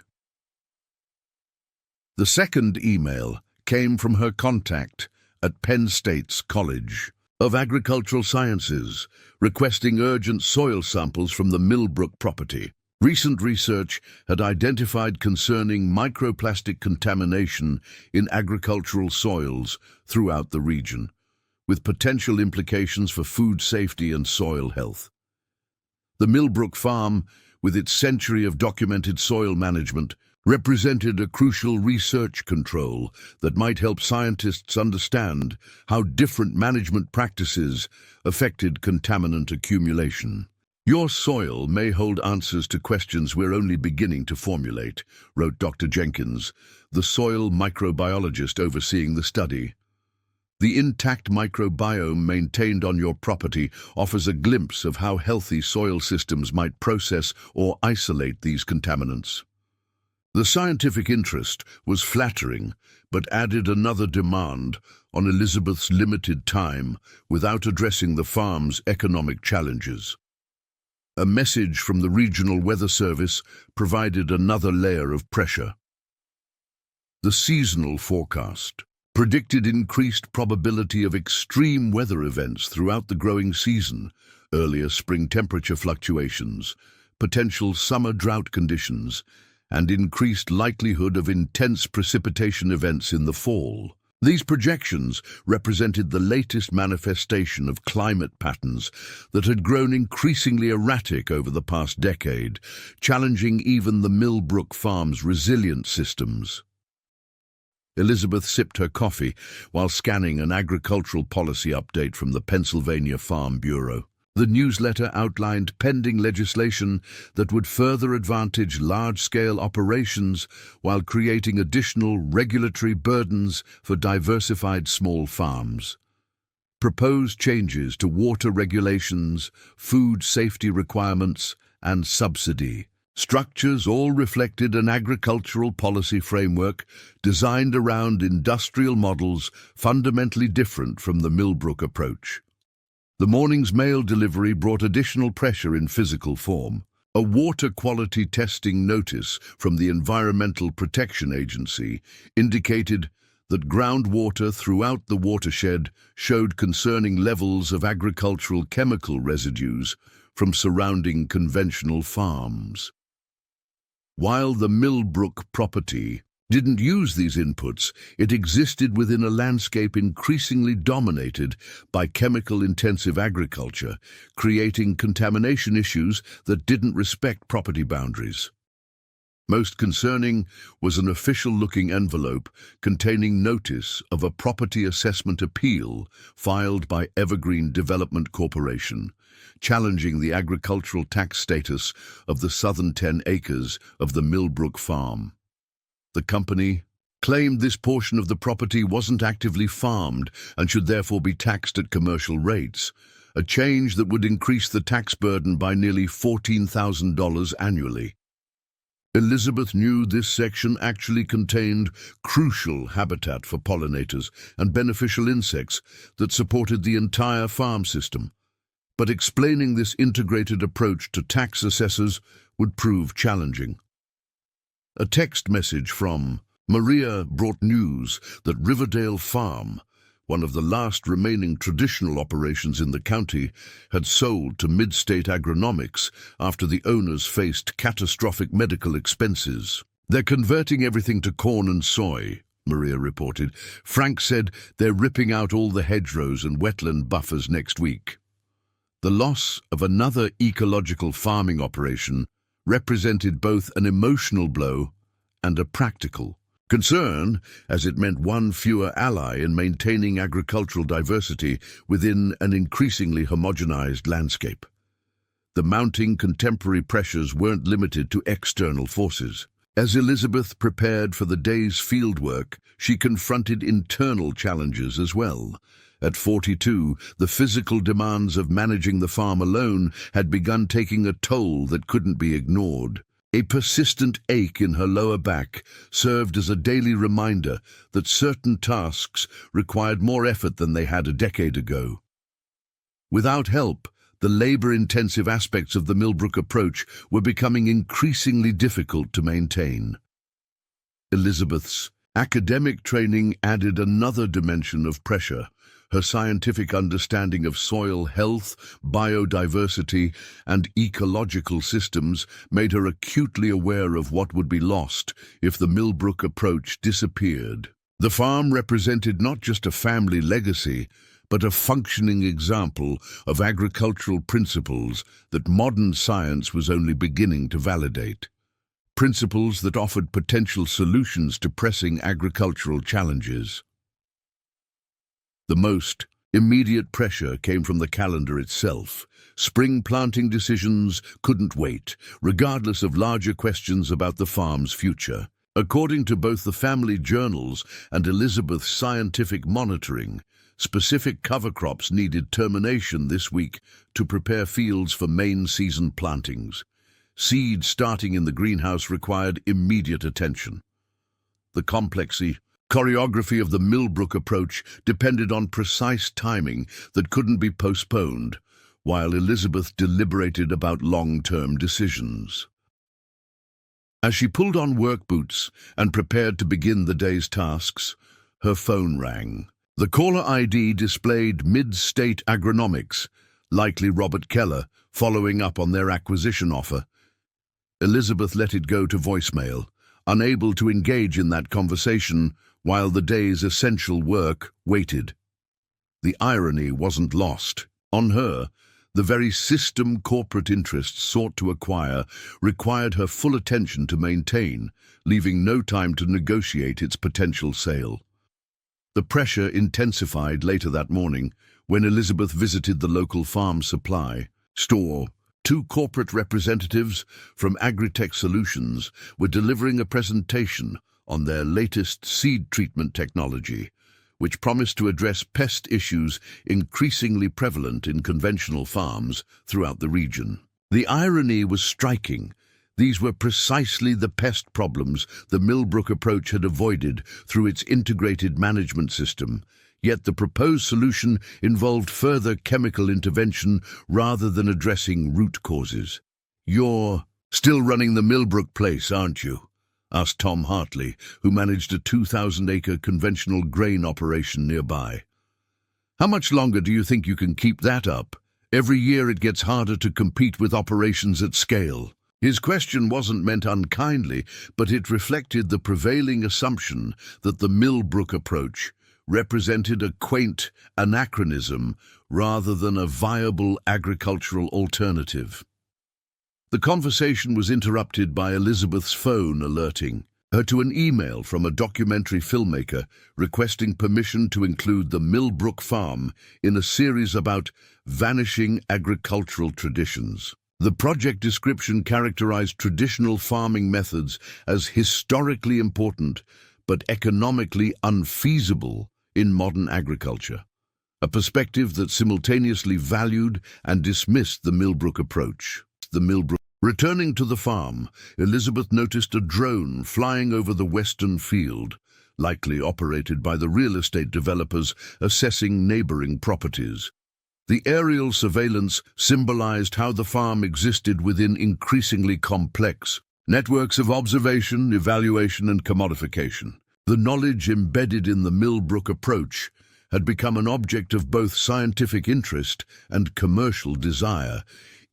The second email came from her contact at Penn State's College of Agricultural Sciences, requesting urgent soil samples from the Millbrook property. Recent research had identified concerning microplastic contamination in agricultural soils throughout the region, with potential implications for food safety and soil health. The Millbrook farm, with its century of documented soil management, represented a crucial research control that might help scientists understand how different management practices affected contaminant accumulation. Your soil may hold answers to questions we're only beginning to formulate, wrote Dr. Jenkins, the soil microbiologist overseeing the study. The intact microbiome maintained on your property offers a glimpse of how healthy soil systems might process or isolate these contaminants. The scientific interest was flattering, but added another demand on Elizabeth's limited time without addressing the farm's economic challenges. A message from the Regional Weather Service provided another layer of pressure. The seasonal forecast predicted increased probability of extreme weather events throughout the growing season, earlier spring temperature fluctuations, potential summer drought conditions, and increased likelihood of intense precipitation events in the fall. These projections represented the latest manifestation of climate patterns that had grown increasingly erratic over the past decade, challenging even the Millbrook farm's resilient systems. Elizabeth sipped her coffee while scanning an agricultural policy update from the Pennsylvania Farm Bureau. The newsletter outlined pending legislation that would further advantage large-scale operations while creating additional regulatory burdens for diversified small farms. Proposed changes to water regulations, food safety requirements, and subsidy structures all reflected an agricultural policy framework designed around industrial models fundamentally different from the Millbrook approach. The morning's mail delivery brought additional pressure in physical form. A water quality testing notice from the Environmental Protection Agency indicated that groundwater throughout the watershed showed concerning levels of agricultural chemical residues from surrounding conventional farms. While the Millbrook property didn't use these inputs, it existed within a landscape increasingly dominated by chemical-intensive agriculture, creating contamination issues that didn't respect property boundaries. Most concerning was an official-looking envelope containing notice of a property assessment appeal filed by Evergreen Development Corporation, challenging the agricultural tax status of the southern 10 acres of the Millbrook farm. The company claimed this portion of the property wasn't actively farmed and should therefore be taxed at commercial rates, a change that would increase the tax burden by nearly $14,000 annually. Elizabeth knew this section actually contained crucial habitat for pollinators and beneficial insects that supported the entire farm system. But explaining this integrated approach to tax assessors would prove challenging. A text message from Maria brought news that Riverdale Farm, one of the last remaining traditional operations in the county, had sold to Midstate Agronomics after the owners faced catastrophic medical expenses. "They're converting everything to corn and soy," Maria reported. "Frank said they're ripping out all the hedgerows and wetland buffers next week." The loss of another ecological farming operation represented both an emotional blow and a practical concern, as it meant one fewer ally in maintaining agricultural diversity within an increasingly homogenized landscape. The mounting contemporary pressures weren't limited to external forces. As Elizabeth prepared for the day's fieldwork, she confronted internal challenges as well. At 42, the physical demands of managing the farm alone had begun taking a toll that couldn't be ignored. A persistent ache in her lower back served as a daily reminder that certain tasks required more effort than they had a decade ago. Without help, the labor-intensive aspects of the Millbrook approach were becoming increasingly difficult to maintain. Elizabeth's academic training added another dimension of pressure. Her scientific understanding of soil health, biodiversity, and ecological systems made her acutely aware of what would be lost if the Millbrook approach disappeared. The farm represented not just a family legacy, but a functioning example of agricultural principles that modern science was only beginning to validate. Principles that offered potential solutions to pressing agricultural challenges. The most Immediate pressure came from the calendar itself. Spring planting decisions couldn't wait, regardless of larger questions about the farm's future. According to both the family journals and Elizabeth's scientific monitoring, specific cover crops needed termination this week to prepare fields for main season plantings. Seed starting in the greenhouse required immediate attention. The choreography of the Millbrook approach depended on precise timing that couldn't be postponed, while Elizabeth deliberated about long-term decisions. As she pulled on work boots and prepared to begin the day's tasks, her phone rang. The caller ID displayed Mid-State Agronomics, likely Robert Keller, following up on their acquisition offer. Elizabeth let it go to voicemail, unable to engage in that conversation while the day's essential work waited. The irony wasn't lost. On her, the very system corporate interests sought to acquire required her full attention to maintain, leaving no time to negotiate its potential sale. The pressure intensified later that morning when Elizabeth visited the local farm supply store. Two corporate representatives from Agritech Solutions were delivering a presentation on their latest seed treatment technology, which promised to address pest issues increasingly prevalent in conventional farms throughout the region. The irony was striking. These were precisely the pest problems the Millbrook approach had avoided through its integrated management system, yet the proposed solution involved further chemical intervention rather than addressing root causes. "You're still running the Millbrook place, aren't you?" asked Tom Hartley, who managed a 2,000-acre conventional grain operation nearby. "How much longer do you think you can keep that up? Every year it gets harder to compete with operations at scale." His question wasn't meant unkindly, but it reflected the prevailing assumption that the Millbrook approach represented a quaint anachronism rather than a viable agricultural alternative. The conversation was interrupted by Elizabeth's phone alerting her to an email from a documentary filmmaker requesting permission to include the Millbrook farm in a series about vanishing agricultural traditions. The project description characterized traditional farming methods as historically important but economically unfeasible in modern agriculture, a perspective that simultaneously valued and dismissed the Millbrook approach. Returning to the farm, Elizabeth noticed a drone flying over the western field, likely operated by the real estate developers assessing neighboring properties. The aerial surveillance symbolized how the farm existed within increasingly complex networks of observation, evaluation, and commodification. The knowledge embedded in the Millbrook approach had become an object of both scientific interest and commercial desire,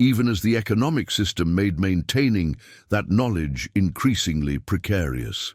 even as the economic system made maintaining that knowledge increasingly precarious.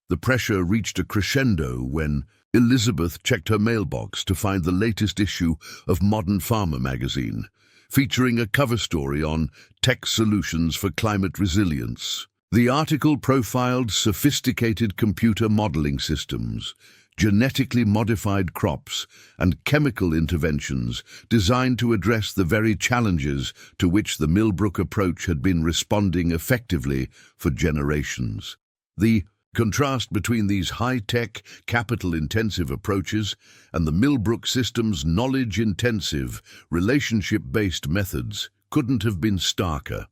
The pressure reached a crescendo when Elizabeth checked her mailbox to find the latest issue of Modern Farmer magazine, featuring a cover story on tech solutions for climate resilience. The article profiled sophisticated computer modeling systems, genetically modified crops, and chemical interventions designed to address the very challenges to which the Millbrook approach had been responding effectively for generations. The contrast between these high-tech, capital-intensive approaches and the Millbrook system's knowledge-intensive, relationship-based methods couldn't have been starker.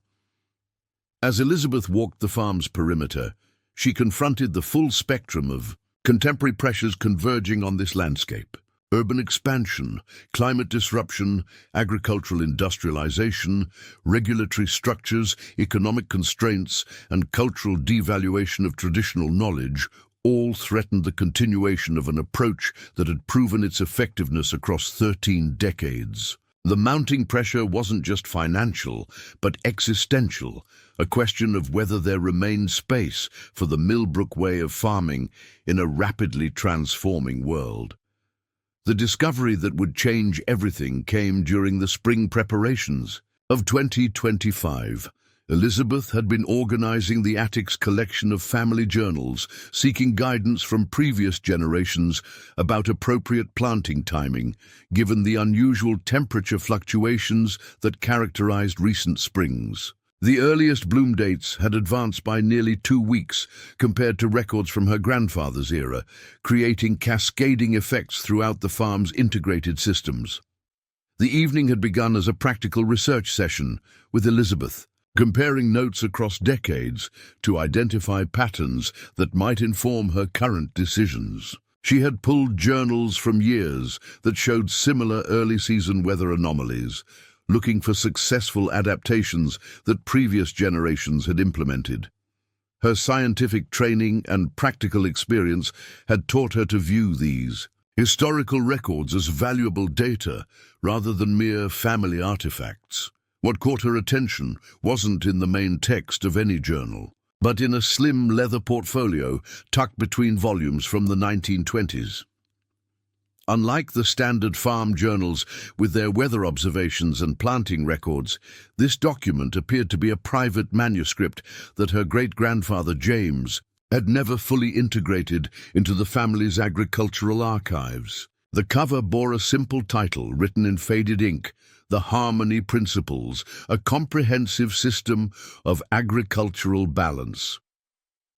As Elizabeth walked the farm's perimeter, she confronted the full spectrum of contemporary pressures converging on this landscape. Urban expansion, climate disruption, agricultural industrialization, regulatory structures, economic constraints, and cultural devaluation of traditional knowledge all threatened the continuation of an approach that had proven its effectiveness across 13 decades. The mounting pressure wasn't just financial, but existential, a question of whether there remained space for the Millbrook way of farming in a rapidly transforming world. The discovery that would change everything came during the spring preparations of 2025. Elizabeth had been organizing the attic's collection of family journals, seeking guidance from previous generations about appropriate planting timing, given the unusual temperature fluctuations that characterized recent springs. The earliest bloom dates had advanced by nearly 2 weeks compared to records from her grandfather's era, creating cascading effects throughout the farm's integrated systems. The evening had begun as a practical research session with Elizabeth, comparing notes across decades to identify patterns that might inform her current decisions. She had pulled journals from years that showed similar early-season weather anomalies, looking for successful adaptations that previous generations had implemented. Her scientific training and practical experience had taught her to view these historical records as valuable data rather than mere family artifacts. What caught her attention wasn't in the main text of any journal, but in a slim leather portfolio tucked between volumes from the 1920s. Unlike the standard farm journals with their weather observations and planting records, this document appeared to be a private manuscript that her great-grandfather James had never fully integrated into the family's agricultural archives. The cover bore a simple title written in faded ink: The Harmony Principles, a comprehensive system of agricultural balance.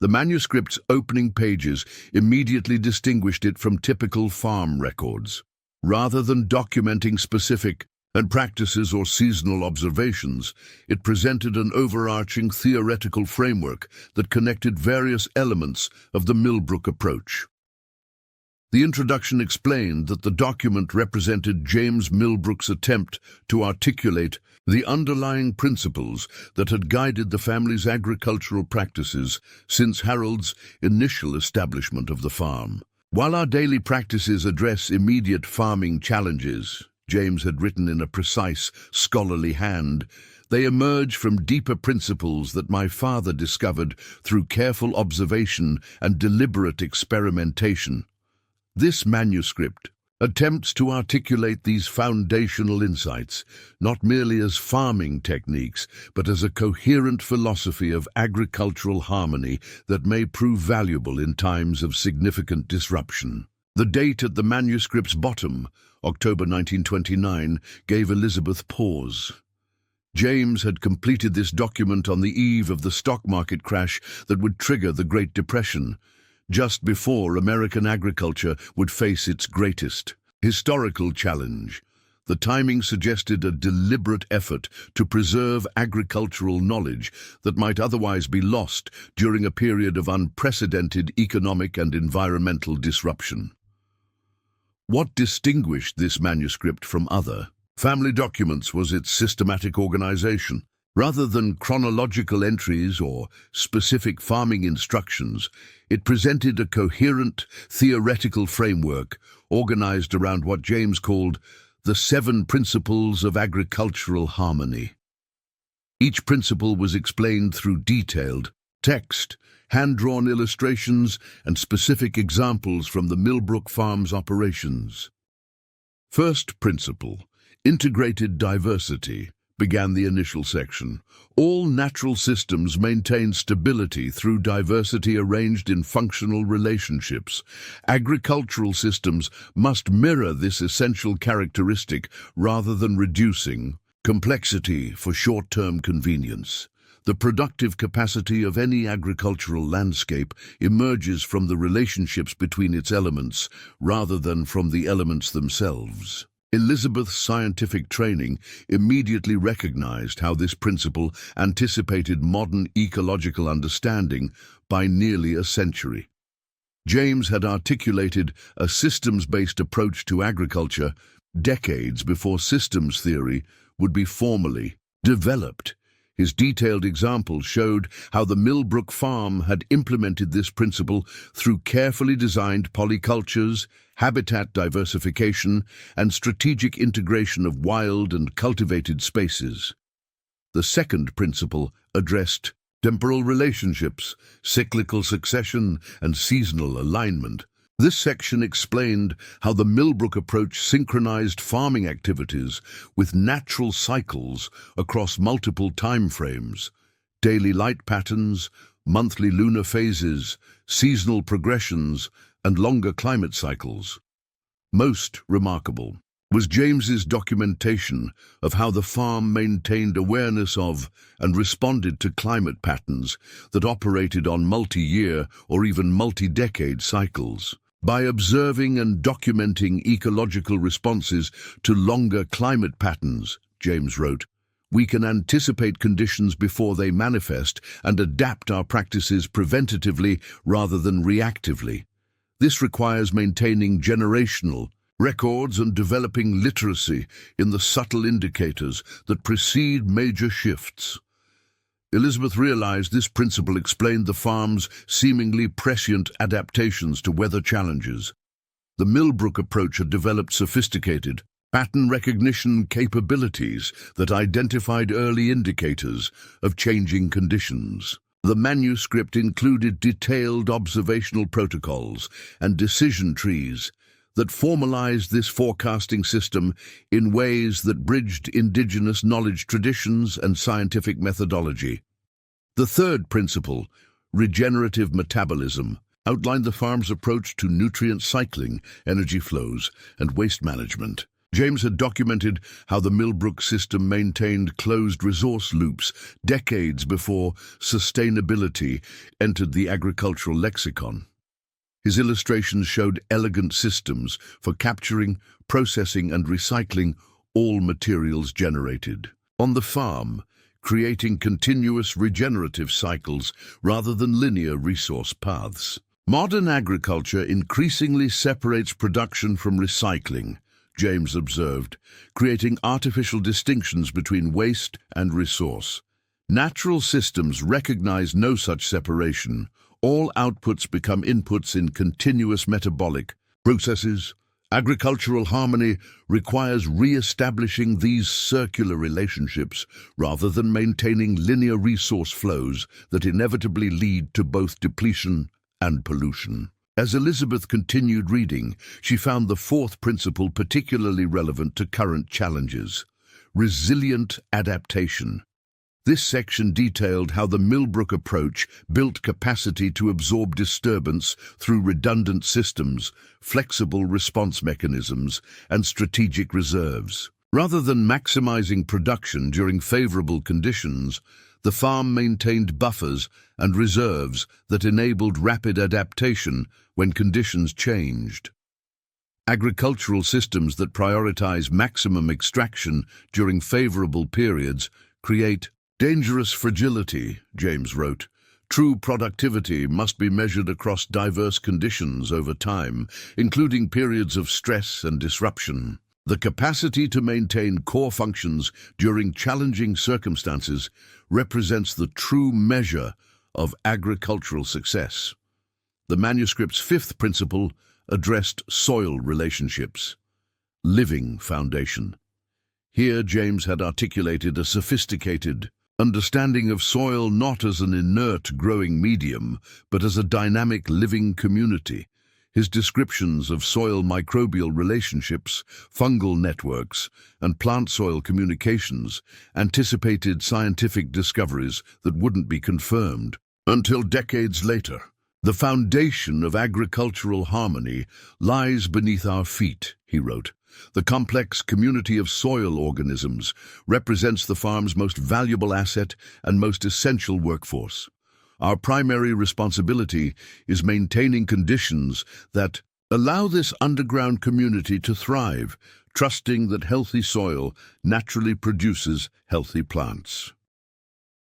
The manuscript's opening pages immediately distinguished it from typical farm records. Rather than documenting specific practices or seasonal observations, it presented an overarching theoretical framework that connected various elements of the Millbrook approach. The introduction explained that the document represented James Millbrook's attempt to articulate the underlying principles that had guided the family's agricultural practices since Harold's initial establishment of the farm. While our daily practices address immediate farming challenges, James had written in a precise, scholarly hand, they emerge from deeper principles that my father discovered through careful observation and deliberate experimentation. This manuscript attempts to articulate these foundational insights, not merely as farming techniques, but as a coherent philosophy of agricultural harmony that may prove valuable in times of significant disruption. The date at the manuscript's bottom, October 1929, gave Elizabeth pause. James had completed this document on the eve of the stock market crash that would trigger the Great Depression, just before American agriculture would face its greatest historical challenge. The timing suggested a deliberate effort to preserve agricultural knowledge that might otherwise be lost during a period of unprecedented economic and environmental disruption. What distinguished this manuscript from other family documents was its systematic organization. Rather than chronological entries or specific farming instructions, it presented a coherent theoretical framework organized around what James called the 7 principles of agricultural harmony. Each principle was explained through detailed text, hand-drawn illustrations, and specific examples from the Millbrook Farm's operations. First principle, integrated diversity, began the initial section. All natural systems maintain stability through diversity arranged in functional relationships. Agricultural systems must mirror this essential characteristic rather than reducing complexity for short-term convenience. The productive capacity of any agricultural landscape emerges from the relationships between its elements rather than from the elements themselves. Elizabeth's scientific training immediately recognized how this principle anticipated modern ecological understanding by nearly a century. James had articulated a systems-based approach to agriculture decades before systems theory would be formally developed. His detailed examples showed how the Millbrook farm had implemented this principle through carefully designed polycultures, habitat diversification, and strategic integration of wild and cultivated spaces. The second principle addressed temporal relationships, cyclical succession, and seasonal alignment. This section explained how the Millbrook approach synchronized farming activities with natural cycles across multiple time frames, daily light patterns, monthly lunar phases, seasonal progressions, and longer climate cycles. Most remarkable was James's documentation of how the farm maintained awareness of and responded to climate patterns that operated on multi-year or even multi-decade cycles. By observing and documenting ecological responses to longer climate patterns, James wrote, we can anticipate conditions before they manifest and adapt our practices preventatively rather than reactively. This requires maintaining generational records and developing literacy in the subtle indicators that precede major shifts. Elizabeth realized this principle explained the farm's seemingly prescient adaptations to weather challenges. The Millbrook approach had developed sophisticated pattern recognition capabilities that identified early indicators of changing conditions. The manuscript included detailed observational protocols and decision trees that formalized this forecasting system in ways that bridged indigenous knowledge traditions and scientific methodology. The third principle, regenerative metabolism, outlined the farm's approach to nutrient cycling, energy flows, and waste management. James had documented how the Millbrook system maintained closed resource loops decades before sustainability entered the agricultural lexicon. His illustrations showed elegant systems for capturing, processing, and recycling all materials generated on the farm, creating continuous regenerative cycles rather than linear resource paths. Modern agriculture increasingly separates production from recycling, James observed, creating artificial distinctions between waste and resource. Natural systems recognize no such separation. All outputs become inputs in continuous metabolic processes. Agricultural harmony requires re-establishing these circular relationships rather than maintaining linear resource flows that inevitably lead to both depletion and pollution. As Elizabeth continued reading, she found the fourth principle particularly relevant to current challenges: resilient adaptation. This section detailed how the Millbrook approach built capacity to absorb disturbance through redundant systems, flexible response mechanisms, and strategic reserves. Rather than maximizing production during favorable conditions, the farm maintained buffers and reserves that enabled rapid adaptation when conditions changed. Agricultural systems that prioritize maximum extraction during favorable periods create dangerous fragility, James wrote. True productivity must be measured across diverse conditions over time, including periods of stress and disruption. The capacity to maintain core functions during challenging circumstances represents the true measure of agricultural success. The manuscript's fifth principle addressed soil relationships. Living foundation. Here James had articulated a sophisticated understanding of soil not as an inert growing medium, but as a dynamic living community. His descriptions of soil microbial relationships, fungal networks, and plant-soil communications anticipated scientific discoveries that wouldn't be confirmed until decades later. The foundation of agricultural harmony lies beneath our feet, he wrote. The complex community of soil organisms represents the farm's most valuable asset and most essential workforce. Our primary responsibility is maintaining conditions that allow this underground community to thrive, trusting that healthy soil naturally produces healthy plants.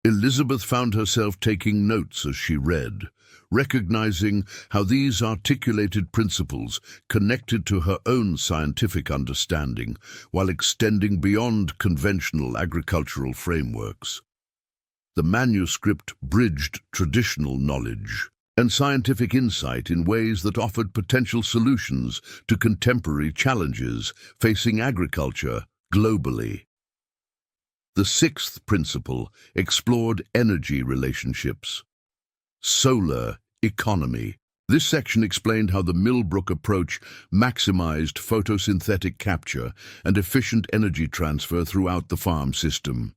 Elizabeth found herself taking notes as she read, recognizing how these articulated principles connected to her own scientific understanding while extending beyond conventional agricultural frameworks. The manuscript bridged traditional knowledge and scientific insight in ways that offered potential solutions to contemporary challenges facing agriculture globally. The sixth principle explored energy relationships. Solar economy. This section explained how the Millbrook approach maximized photosynthetic capture and efficient energy transfer throughout the farm system.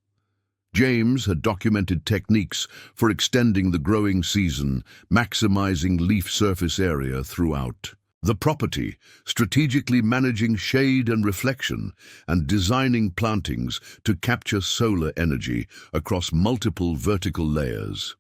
James had documented techniques for extending the growing season, maximizing leaf surface area throughout the property, strategically managing shade and reflection, and designing plantings to capture solar energy across multiple vertical layers.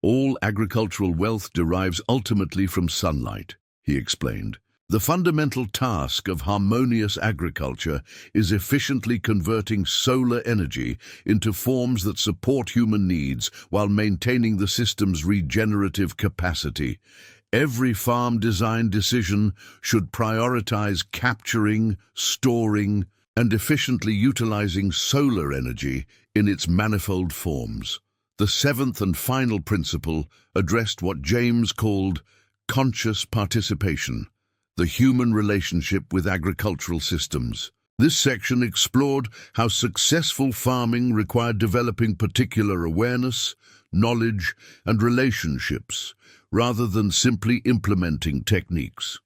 All agricultural wealth derives ultimately from sunlight, he explained. The fundamental task of harmonious agriculture is efficiently converting solar energy into forms that support human needs while maintaining the system's regenerative capacity. Every farm design decision should prioritize capturing, storing, and efficiently utilizing solar energy in its manifold forms. The seventh and final principle addressed what James called conscious participation, the human relationship with agricultural systems. This section explored how successful farming required developing particular awareness, knowledge, and relationships, rather than simply implementing techniques.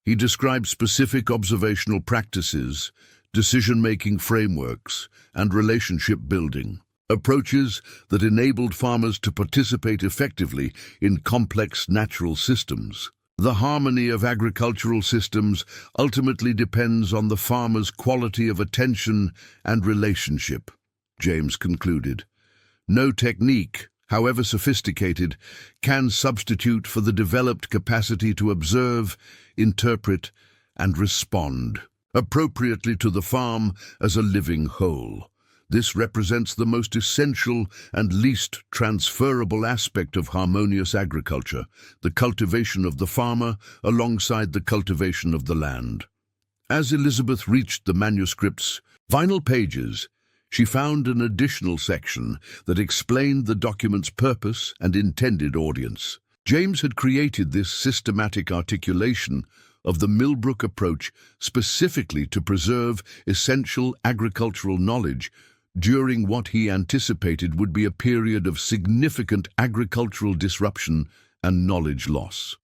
He described specific observational practices, decision-making frameworks, and relationship building, approaches that enabled farmers to participate effectively in complex natural systems. The harmony of agricultural systems ultimately depends on the farmer's quality of attention and relationship, James concluded. No technique, however sophisticated, can substitute for the developed capacity to observe, interpret, and respond appropriately to the farm as a living whole. This represents the most essential and least transferable aspect of harmonious agriculture, the cultivation of the farmer alongside the cultivation of the land. As Elizabeth reached the manuscript's final pages, she found an additional section that explained the document's purpose and intended audience. James had created this systematic articulation of the Millbrook approach specifically to preserve essential agricultural knowledge during what he anticipated would be a period of significant agricultural disruption and knowledge loss.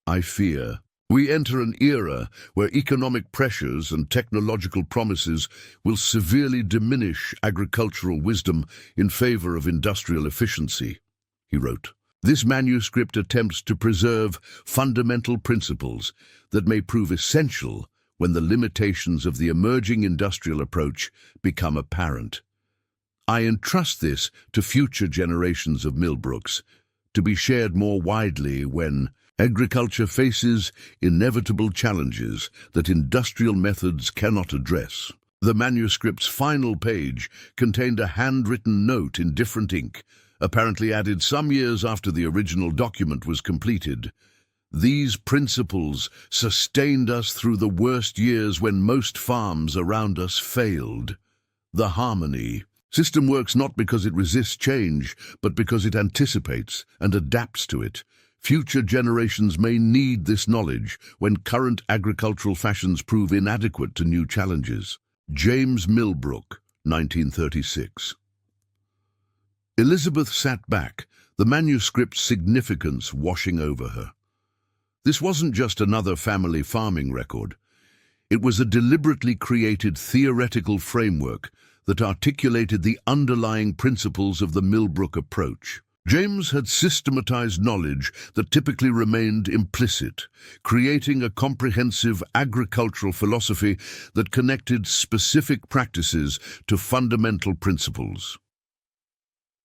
I fear we enter an era where economic pressures and technological promises will severely diminish agricultural wisdom in favor of industrial efficiency, he wrote. This manuscript attempts to preserve fundamental principles that may prove essential when the limitations of the emerging industrial approach become apparent. I entrust this to future generations of Millbrooks, to be shared more widely when agriculture faces inevitable challenges that industrial methods cannot address. The manuscript's final page contained a handwritten note in different ink, apparently added some years after the original document was completed. These principles sustained us through the worst years when most farms around us failed. The harmony system works not because it resists change, but because it anticipates and adapts to it. Future generations may need this knowledge when current agricultural fashions prove inadequate to new challenges. James Millbrook, 1936. Elizabeth sat back, the manuscript's significance washing over her. This wasn't just another family farming record. It was a deliberately created theoretical framework that articulated the underlying principles of the Millbrook approach. James had systematized knowledge that typically remained implicit, creating a comprehensive agricultural philosophy that connected specific practices to fundamental principles.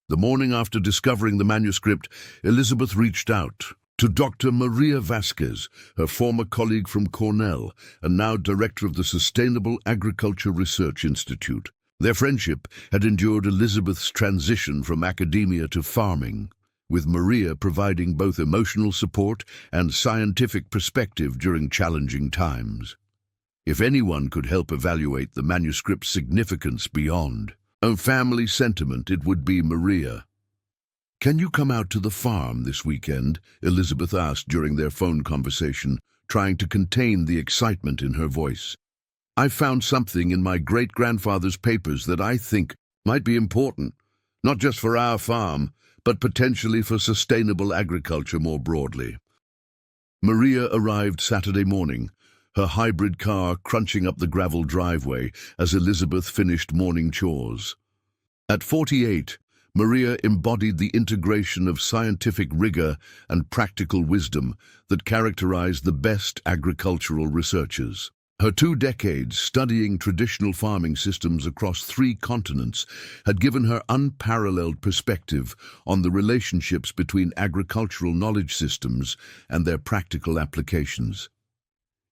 The morning after discovering the manuscript, Elizabeth reached out to Dr. Maria Vasquez, her former colleague from Cornell and now director of the Sustainable Agriculture Research Institute. Their friendship had endured Elizabeth's transition from academia to farming, with Maria providing both emotional support and scientific perspective during challenging times. If anyone could help evaluate the manuscript's significance beyond a family sentiment, it would be Maria. "Can you come out to the farm this weekend?" Elizabeth asked during their phone conversation, trying to contain the excitement in her voice. "I found something in my great-grandfather's papers that I think might be important, not just for our farm, but potentially for sustainable agriculture more broadly." Maria arrived Saturday morning, her hybrid car crunching up the gravel driveway as Elizabeth finished morning chores. At 48, Maria embodied the integration of scientific rigor and practical wisdom that characterized the best agricultural researchers. Her 2 decades studying traditional farming systems across 3 continents had given her unparalleled perspective on the relationships between agricultural knowledge systems and their practical applications.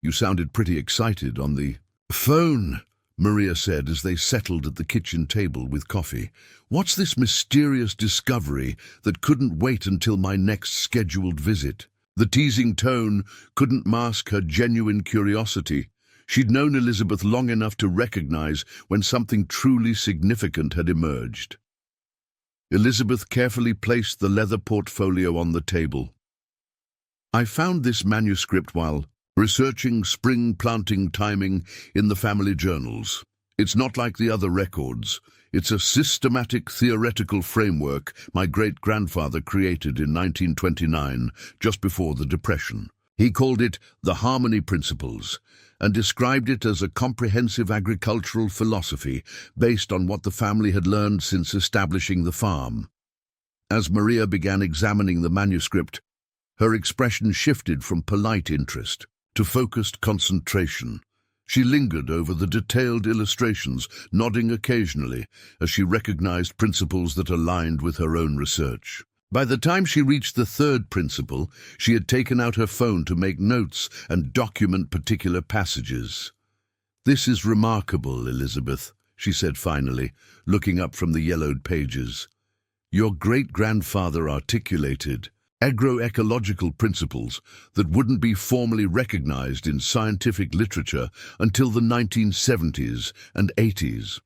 "You sounded pretty excited on the phone," Maria said as they settled at the kitchen table with coffee. "What's this mysterious discovery that couldn't wait until my next scheduled visit?" The teasing tone couldn't mask her genuine curiosity. She'd known Elizabeth long enough to recognize when something truly significant had emerged. Elizabeth carefully placed the leather portfolio on the table. "I found this manuscript while researching spring planting timing in the family journals. It's not like the other records. It's a systematic theoretical framework my great-grandfather created in 1929, just before the Depression. He called it the Harmony Principles and described it as a comprehensive agricultural philosophy based on what the family had learned since establishing the farm." As Maria began examining the manuscript, her expression shifted from polite interest to focused concentration. She lingered over the detailed illustrations, nodding occasionally as she recognized principles that aligned with her own research. By the time she reached the 3rd principle, she had taken out her phone to make notes and document particular passages. "This is remarkable, Elizabeth," she said finally, looking up from the yellowed pages. "Your great-grandfather articulated agroecological principles that wouldn't be formally recognized in scientific literature until the 1970s and 80s.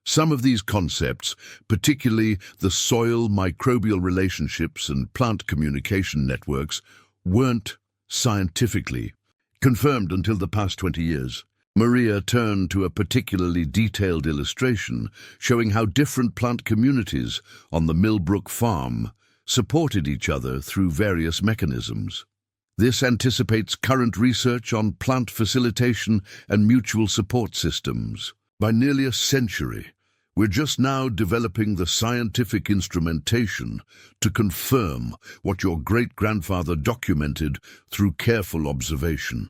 Some of these concepts, particularly the soil microbial relationships and plant communication networks, weren't scientifically confirmed until the past 20 years. Maria turned to a particularly detailed illustration showing how different plant communities on the Millbrook farm supported each other through various mechanisms. This anticipates current research on plant facilitation and mutual support systems. By nearly a century, we're just now developing the scientific instrumentation to confirm what your great-grandfather documented through careful observation.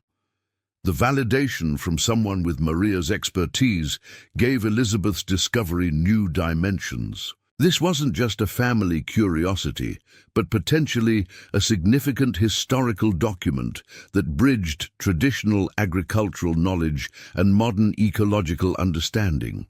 The validation from someone with Maria's expertise gave Elizabeth's discovery new dimensions. This wasn't just a family curiosity, but potentially a significant historical document that bridged traditional agricultural knowledge and modern ecological understanding.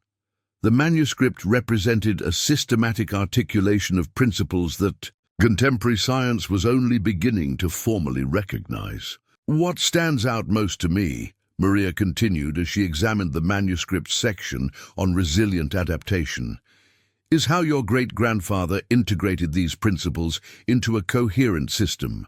The manuscript represented a systematic articulation of principles that contemporary science was only beginning to formally recognize. "What stands out most to me," Maria continued as she examined the manuscript section on resilient adaptation, "is how your great-grandfather integrated these principles into a coherent system.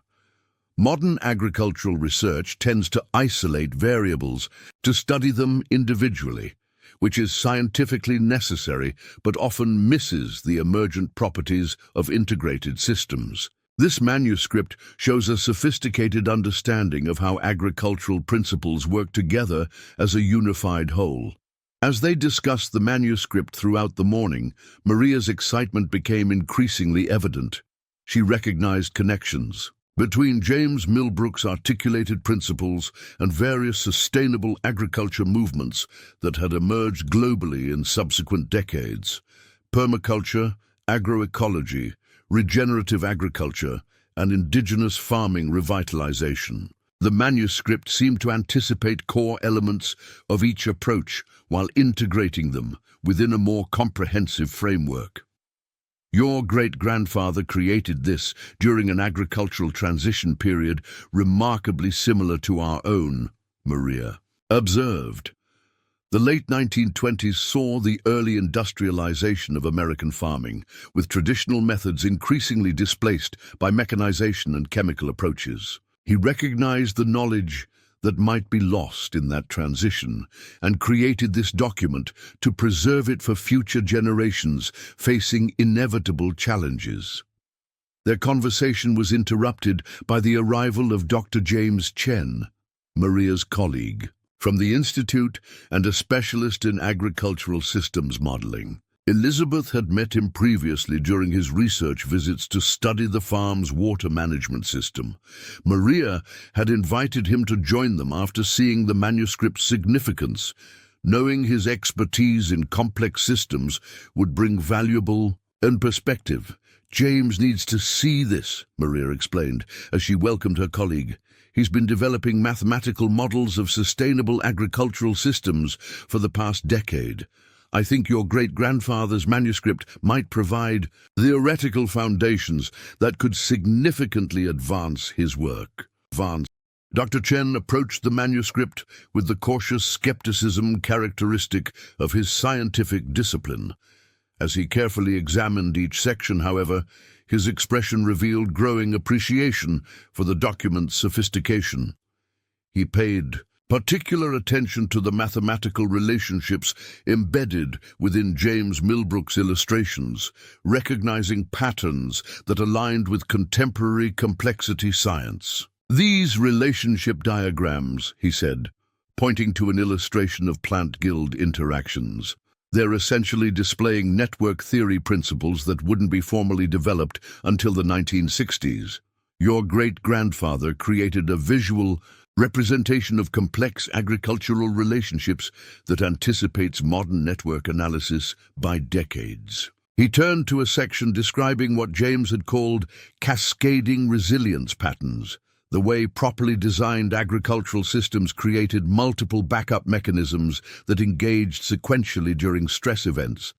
Modern agricultural research tends to isolate variables, to study them individually, which is scientifically necessary but often misses the emergent properties of integrated systems. This manuscript shows a sophisticated understanding of how agricultural principles work together as a unified whole." As they discussed the manuscript throughout the morning, Maria's excitement became increasingly evident. She recognized connections between James Millbrook's articulated principles and various sustainable agriculture movements that had emerged globally in subsequent decades: permaculture, agroecology, regenerative agriculture, and indigenous farming revitalization. The manuscript seemed to anticipate core elements of each approach while integrating them within a more comprehensive framework. "Your great-grandfather created this during an agricultural transition period remarkably similar to our own," Maria observed. "The late 1920s saw the early industrialization of American farming, with traditional methods increasingly displaced by mechanization and chemical approaches. He recognized the knowledge that might be lost in that transition and created this document to preserve it for future generations facing inevitable challenges." Their conversation was interrupted by the arrival of Dr. James Chen, Maria's colleague, from the Institute and a specialist in agricultural systems modeling. Elizabeth had met him previously during his research visits to study the farm's water management system. Maria had invited him to join them after seeing the manuscript's significance, knowing his expertise in complex systems would bring valuable perspective. "James needs to see this," Maria explained as she welcomed her colleague. "He's been developing mathematical models of sustainable agricultural systems for the past decade. I think your great-grandfather's manuscript might provide theoretical foundations that could significantly advance his work." Dr. Chen approached the manuscript with the cautious skepticism characteristic of his scientific discipline. As he carefully examined each section, however, his expression revealed growing appreciation for the document's sophistication. He paid particular attention to the mathematical relationships embedded within James Millbrook's illustrations, recognizing patterns that aligned with contemporary complexity science. "These relationship diagrams," he said, pointing to an illustration of plant-guild interactions, "they're essentially displaying network theory principles that wouldn't be formally developed until the 1960s. Your great-grandfather created a visual representation of complex agricultural relationships that anticipates modern network analysis by decades." He turned to a section describing what James had called cascading resilience patterns, the way properly designed agricultural systems created multiple backup mechanisms that engaged sequentially during stress events.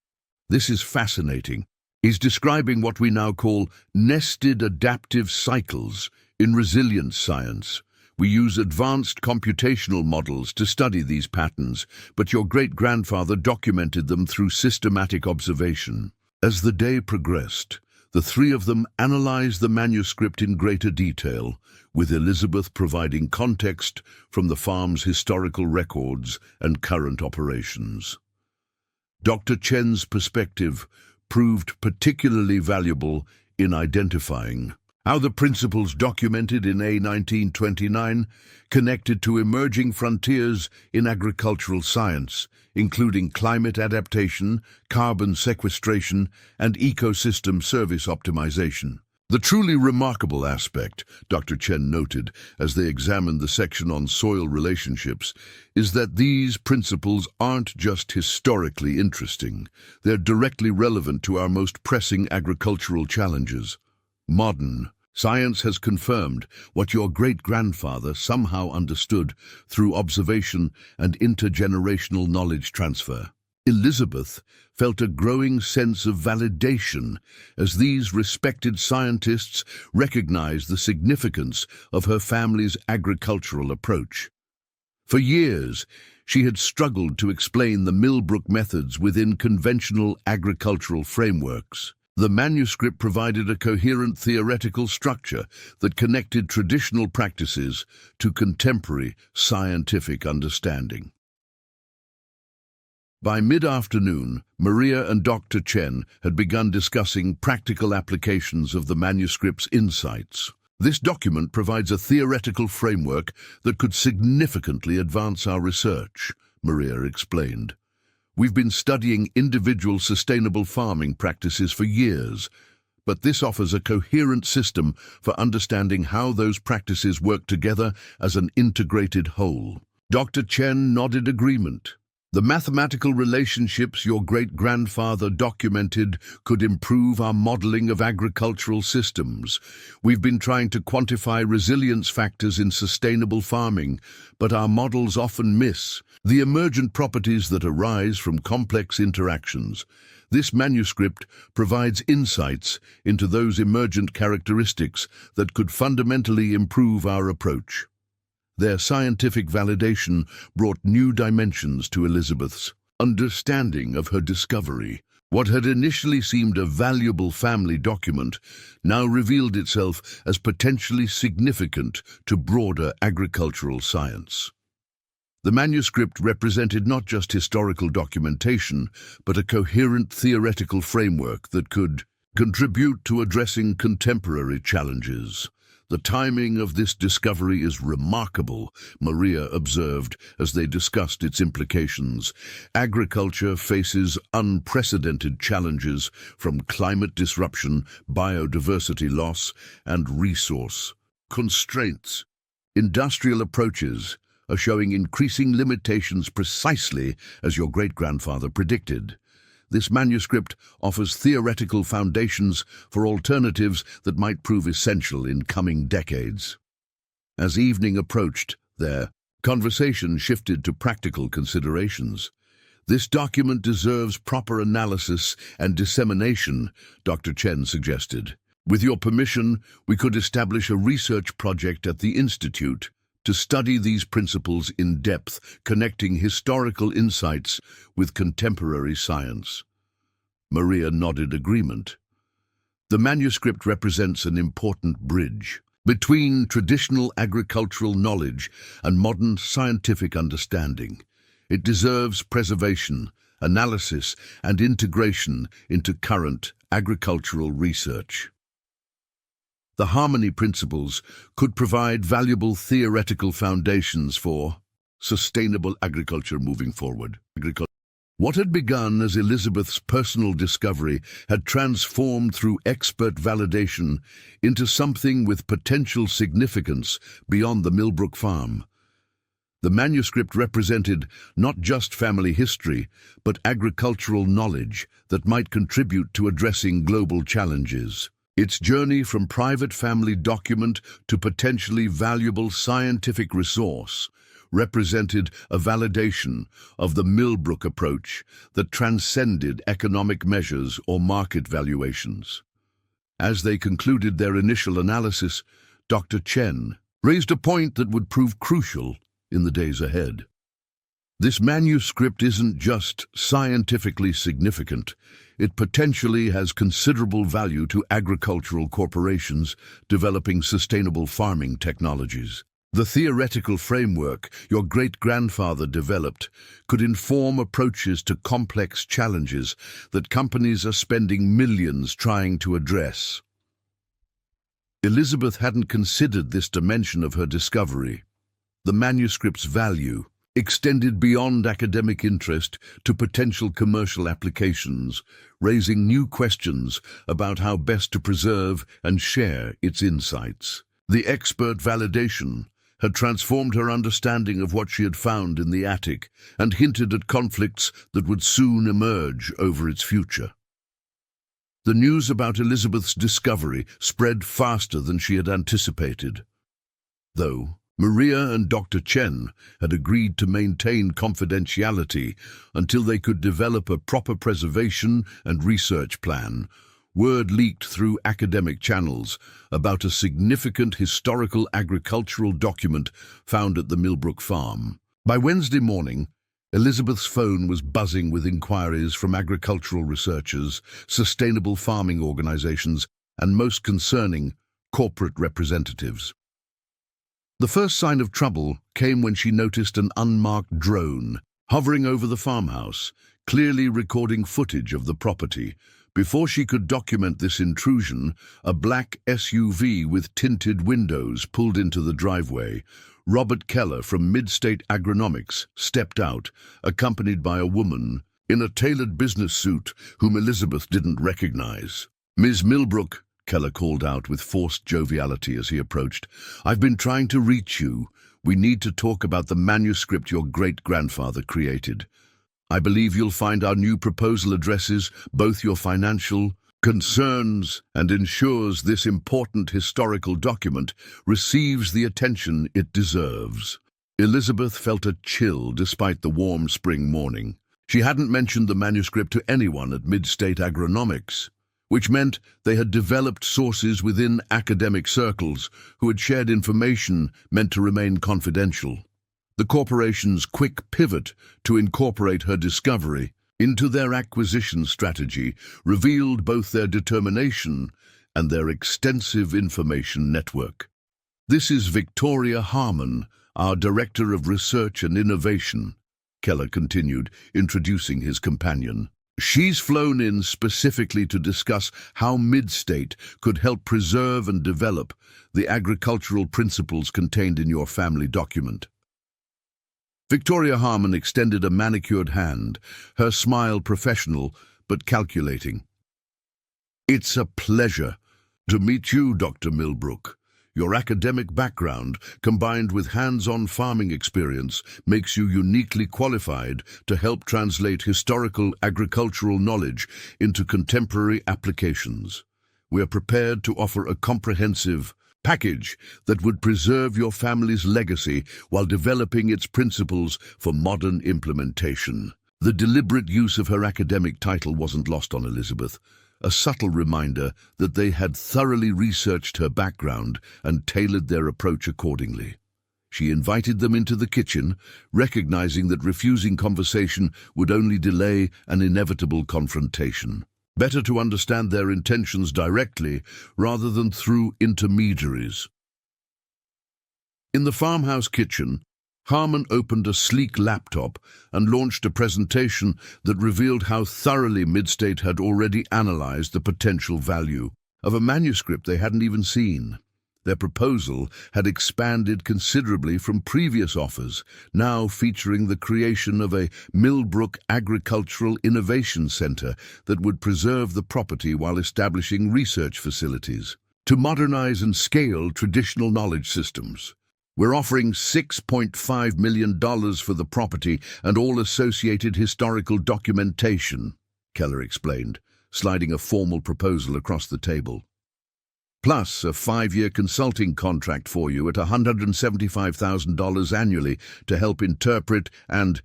"This is fascinating." He's describing what we now call nested adaptive cycles in resilience science. "We use advanced computational models to study these patterns, but your great-grandfather documented them through systematic observation." As the day progressed, the three of them analyzed the manuscript in greater detail, with Elizabeth providing context from the farm's historical records and current operations. Dr. Chen's perspective proved particularly valuable in identifying how the principles documented in A1929 connected to emerging frontiers in agricultural science, including climate adaptation, carbon sequestration, and ecosystem service optimization. The truly remarkable aspect, Dr. Chen noted as they examined the section on soil relationships, is that these principles aren't just historically interesting. They're directly relevant to our most pressing agricultural challenges. Modern science has confirmed what your great-grandfather somehow understood through observation and intergenerational knowledge transfer. Elizabeth felt a growing sense of validation as these respected scientists recognized the significance of her family's agricultural approach. For years, she had struggled to explain the Millbrook methods within conventional agricultural frameworks. The manuscript provided a coherent theoretical structure that connected traditional practices to contemporary scientific understanding. By mid-afternoon, Maria and Dr. Chen had begun discussing practical applications of the manuscript's insights. "This document provides a theoretical framework that could significantly advance our research," Maria explained. "We've been studying individual sustainable farming practices for years, but this offers a coherent system for understanding how those practices work together as an integrated whole." Dr. Chen nodded agreement. "The mathematical relationships your great-grandfather documented could improve our modeling of agricultural systems. We've been trying to quantify resilience factors in sustainable farming, but our models often miss the emergent properties that arise from complex interactions. This manuscript provides insights into those emergent characteristics that could fundamentally improve our approach." Their scientific validation brought new dimensions to Elizabeth's understanding of her discovery. What had initially seemed a valuable family document now revealed itself as potentially significant to broader agricultural science. The manuscript represented not just historical documentation, but a coherent theoretical framework that could contribute to addressing contemporary challenges. "The timing of this discovery is remarkable," Maria observed as they discussed its implications. "Agriculture faces unprecedented challenges from climate disruption, biodiversity loss, and resource constraints. Industrial approaches are showing increasing limitations precisely as your great-grandfather predicted. This manuscript offers theoretical foundations for alternatives that might prove essential in coming decades." As evening approached, their conversation shifted to practical considerations. "This document deserves proper analysis and dissemination," Dr. Chen suggested. "With your permission, we could establish a research project at the Institute to study these principles in depth, connecting historical insights with contemporary science." Maria nodded agreement. The manuscript represents an important bridge between traditional agricultural knowledge and modern scientific understanding. It deserves preservation, analysis, and integration into current agricultural research. The harmony principles could provide valuable theoretical foundations for sustainable agriculture moving forward. What had begun as Elizabeth's personal discovery had transformed through expert validation into something with potential significance beyond the Millbrook farm. The manuscript represented not just family history, but agricultural knowledge that might contribute to addressing global challenges. Its journey from private family document to potentially valuable scientific resource represented a validation of the Millbrook approach that transcended economic measures or market valuations. As they concluded their initial analysis, Dr. Chen raised a point that would prove crucial in the days ahead. This manuscript isn't just scientifically significant, it potentially has considerable value to agricultural corporations developing sustainable farming technologies. The theoretical framework your great-grandfather developed could inform approaches to complex challenges that companies are spending millions trying to address. Elizabeth hadn't considered this dimension of her discovery. The manuscript's value extended beyond academic interest to potential commercial applications, raising new questions about how best to preserve and share its insights. The expert validation had transformed her understanding of what she had found in the attic and hinted at conflicts that would soon emerge over its future. The news about Elizabeth's discovery spread faster than she had anticipated. Though Maria and Dr. Chen had agreed to maintain confidentiality until they could develop a proper preservation and research plan, word leaked through academic channels about a significant historical agricultural document found at the Millbrook farm. By Wednesday morning, Elizabeth's phone was buzzing with inquiries from agricultural researchers, sustainable farming organizations, and most concerning, corporate representatives. The first sign of trouble came when she noticed an unmarked drone hovering over the farmhouse, clearly recording footage of the property. Before she could document this intrusion, a black SUV with tinted windows pulled into the driveway. Robert Keller from Midstate Agronomics stepped out, accompanied by a woman in a tailored business suit whom Elizabeth didn't recognize. "Ms. Millbrook," Keller called out with forced joviality as he approached, "I've been trying to reach you. We need to talk about the manuscript your great-grandfather created. I believe you'll find our new proposal addresses both your financial concerns and ensures this important historical document receives the attention it deserves." Elizabeth felt a chill despite the warm spring morning. She hadn't mentioned the manuscript to anyone at Midstate Agronomics, which meant they had developed sources within academic circles who had shared information meant to remain confidential. The corporation's quick pivot to incorporate her discovery into their acquisition strategy revealed both their determination and their extensive information network. "This is Victoria Harmon, our Director of Research and Innovation," Keller continued, introducing his companion. She's flown in specifically to discuss how Midstate could help preserve and develop the agricultural principles contained in your family document. Victoria Harmon extended a manicured hand, her smile professional but calculating. It's a pleasure to meet you, Dr. Millbrook. Your academic background, combined with hands-on farming experience, makes you uniquely qualified to help translate historical agricultural knowledge into contemporary applications. We are prepared to offer a comprehensive package that would preserve your family's legacy while developing its principles for modern implementation. The deliberate use of her academic title wasn't lost on Elizabeth, a subtle reminder that they had thoroughly researched her background and tailored their approach accordingly. She invited them into the kitchen, recognizing that refusing conversation would only delay an inevitable confrontation. Better to understand their intentions directly rather than through intermediaries. In the farmhouse kitchen, Harmon opened a sleek laptop and launched a presentation that revealed how thoroughly Midstate had already analyzed the potential value of a manuscript they hadn't even seen. Their proposal had expanded considerably from previous offers, now featuring the creation of a Millbrook Agricultural Innovation Center that would preserve the property while establishing research facilities to modernize and scale traditional knowledge systems. We're offering $6.5 million for the property and all associated historical documentation, Keller explained, sliding a formal proposal across the table. Plus a 5-year consulting contract for you at $175,000 annually to help interpret and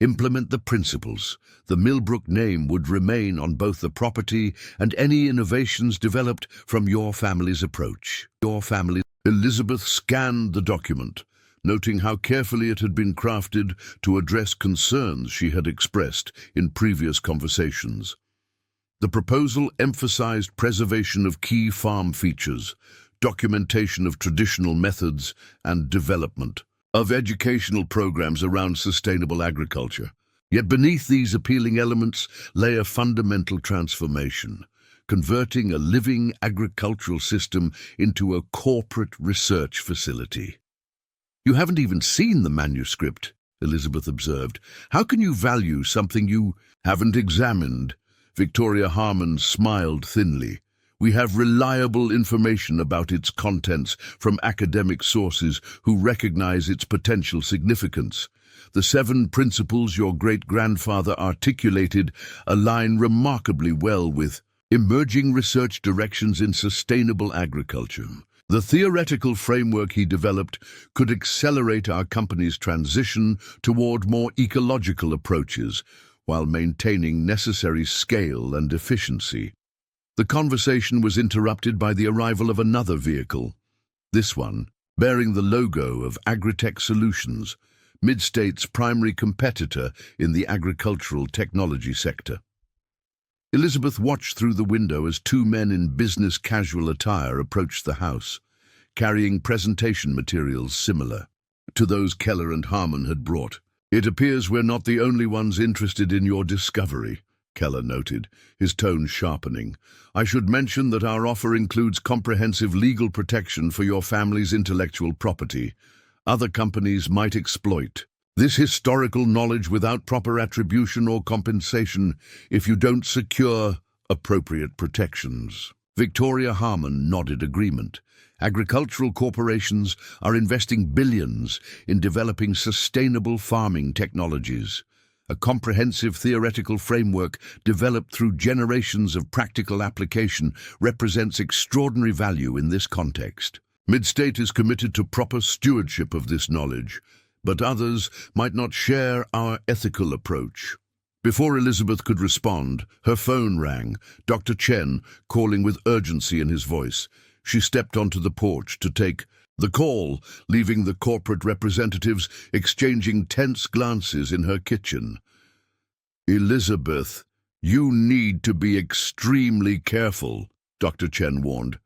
implement the principles. The Millbrook name would remain on both the property and any innovations developed from your family's approach. Elizabeth scanned the document, noting how carefully it had been crafted to address concerns she had expressed in previous conversations. The proposal emphasized preservation of key farm features, documentation of traditional methods, and development of educational programs around sustainable agriculture. Yet beneath these appealing elements lay a fundamental transformation, converting a living agricultural system into a corporate research facility. You haven't even seen the manuscript, Elizabeth observed. How can you value something you haven't examined? Victoria Harmon smiled thinly. We have reliable information about its contents from academic sources who recognize its potential significance. The 7 principles your great-grandfather articulated align remarkably well with emerging research directions in sustainable agriculture. The theoretical framework he developed could accelerate our company's transition toward more ecological approaches, while maintaining necessary scale and efficiency. The conversation was interrupted by the arrival of another vehicle, this one bearing the logo of Agritech Solutions, Midstate's primary competitor in the agricultural technology sector. Elizabeth watched through the window as 2 men in business casual attire approached the house, carrying presentation materials similar to those Keller and Harmon had brought. It appears we're not the only ones interested in your discovery, Keller noted, his tone sharpening. I should mention that our offer includes comprehensive legal protection for your family's intellectual property. Other companies might exploit this historical knowledge without proper attribution or compensation if you don't secure appropriate protections. Victoria Harmon nodded agreement. Agricultural corporations are investing billions in developing sustainable farming technologies. A comprehensive theoretical framework developed through generations of practical application represents extraordinary value in this context. Midstate is committed to proper stewardship of this knowledge, but others might not share our ethical approach. Before Elizabeth could respond, her phone rang, Dr. Chen calling with urgency in his voice. She stepped onto the porch to take the call, leaving the corporate representatives exchanging tense glances in her kitchen. Elizabeth, you need to be extremely careful, Dr. Chen warned.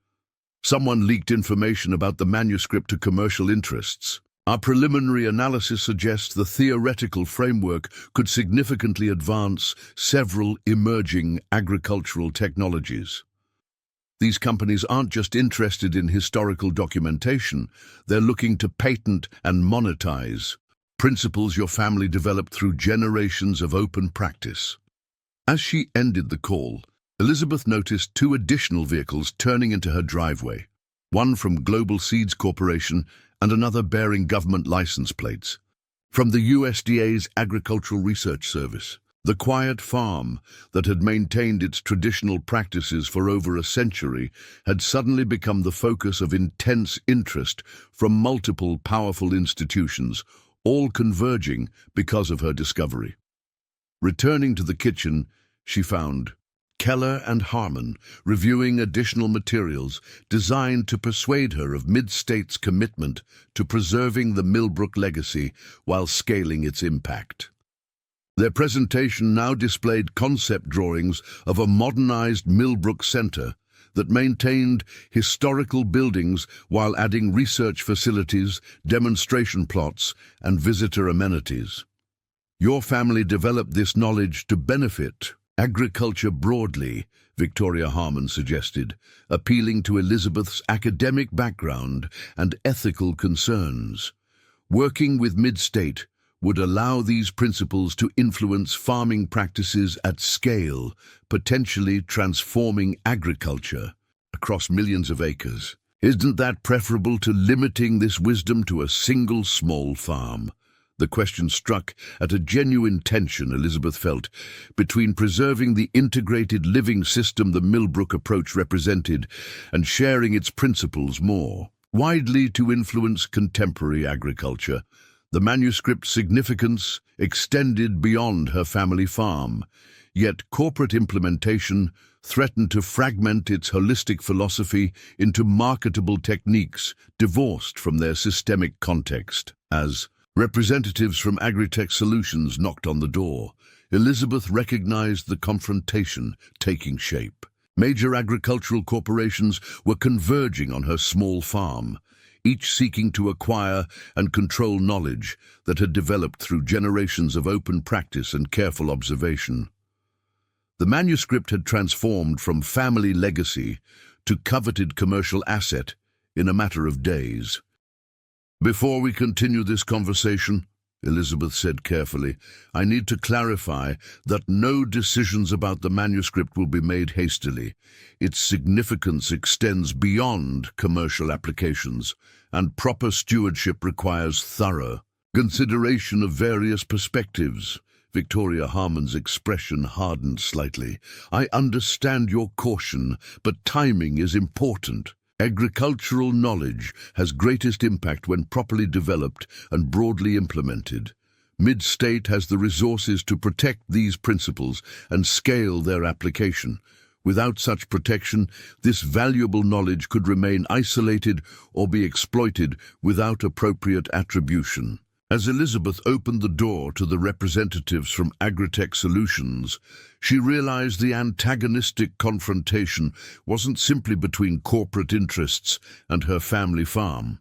Someone leaked information about the manuscript to commercial interests. Our preliminary analysis suggests the theoretical framework could significantly advance several emerging agricultural technologies. These companies aren't just interested in historical documentation, they're looking to patent and monetize principles your family developed through generations of open practice. As she ended the call, Elizabeth noticed two additional vehicles turning into her driveway, one from Global Seeds Corporation and another bearing government license plates. From the USDA's Agricultural Research Service, the quiet farm that had maintained its traditional practices for over a century had suddenly become the focus of intense interest from multiple powerful institutions, all converging because of her discovery. Returning to the kitchen, she found Keller and Harmon reviewing additional materials designed to persuade her of Mid-State's commitment to preserving the Millbrook legacy while scaling its impact. Their presentation now displayed concept drawings of a modernized Millbrook Center that maintained historical buildings while adding research facilities, demonstration plots, and visitor amenities. Your family developed this knowledge to benefit agriculture broadly, Victoria Harmon suggested, appealing to Elizabeth's academic background and ethical concerns. Working with Mid-State would allow these principles to influence farming practices at scale, potentially transforming agriculture across millions of acres. Isn't that preferable to limiting this wisdom to a single small farm? The question struck at a genuine tension, Elizabeth felt, between preserving the integrated living system the Millbrook approach represented and sharing its principles more widely to influence contemporary agriculture. The manuscript's significance extended beyond her family farm, yet corporate implementation threatened to fragment its holistic philosophy into marketable techniques divorced from their systemic context. As representatives from Agritech Solutions knocked on the door, Elizabeth recognized the confrontation taking shape. Major agricultural corporations were converging on her small farm, each seeking to acquire and control knowledge that had developed through generations of open practice and careful observation. The manuscript had transformed from family legacy to coveted commercial asset in a matter of days. Before we continue this conversation, Elizabeth said carefully, I need to clarify that no decisions about the manuscript will be made hastily. Its significance extends beyond commercial applications, and proper stewardship requires thorough consideration of various perspectives. Victoria Harmon's expression hardened slightly. I understand your caution, but timing is important. Agricultural knowledge has greatest impact when properly developed and broadly implemented. Mid-State has the resources to protect these principles and scale their application. Without such protection, this valuable knowledge could remain isolated or be exploited without appropriate attribution. As Elizabeth opened the door to the representatives from Agritech Solutions, she realized the antagonistic confrontation wasn't simply between corporate interests and her family farm.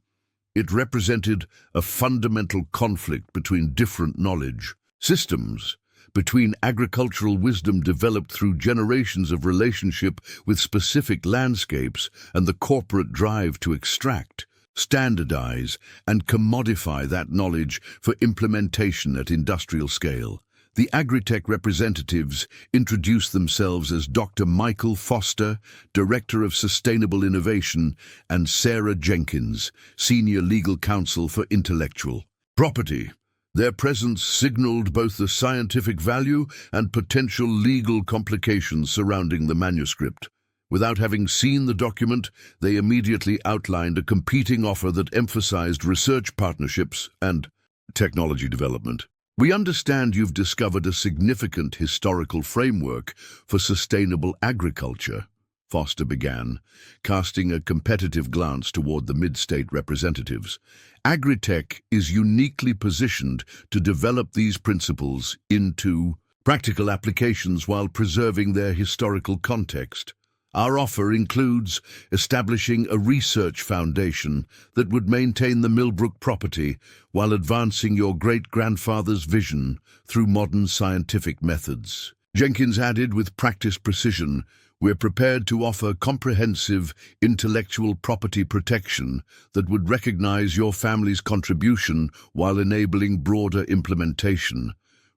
It represented a fundamental conflict between different knowledge systems, between agricultural wisdom developed through generations of relationship with specific landscapes and the corporate drive to extract, standardize, and commodify that knowledge for implementation at industrial scale. The Agritech representatives introduced themselves as Dr. Michael Foster, Director of Sustainable Innovation, and Sarah Jenkins, Senior Legal Counsel for Intellectual Property. Their presence signaled both the scientific value and potential legal complications surrounding the manuscript. Without having seen the document, they immediately outlined a competing offer that emphasized research partnerships and technology development. We understand you've discovered a significant historical framework for sustainable agriculture, Foster began, casting a competitive glance toward the Mid-State representatives. Agritech is uniquely positioned to develop these principles into practical applications while preserving their historical context. Our offer includes establishing a research foundation that would maintain the Millbrook property while advancing your great-grandfather's vision through modern scientific methods. Jenkins added with practiced precision, we're prepared to offer comprehensive intellectual property protection that would recognize your family's contribution while enabling broader implementation.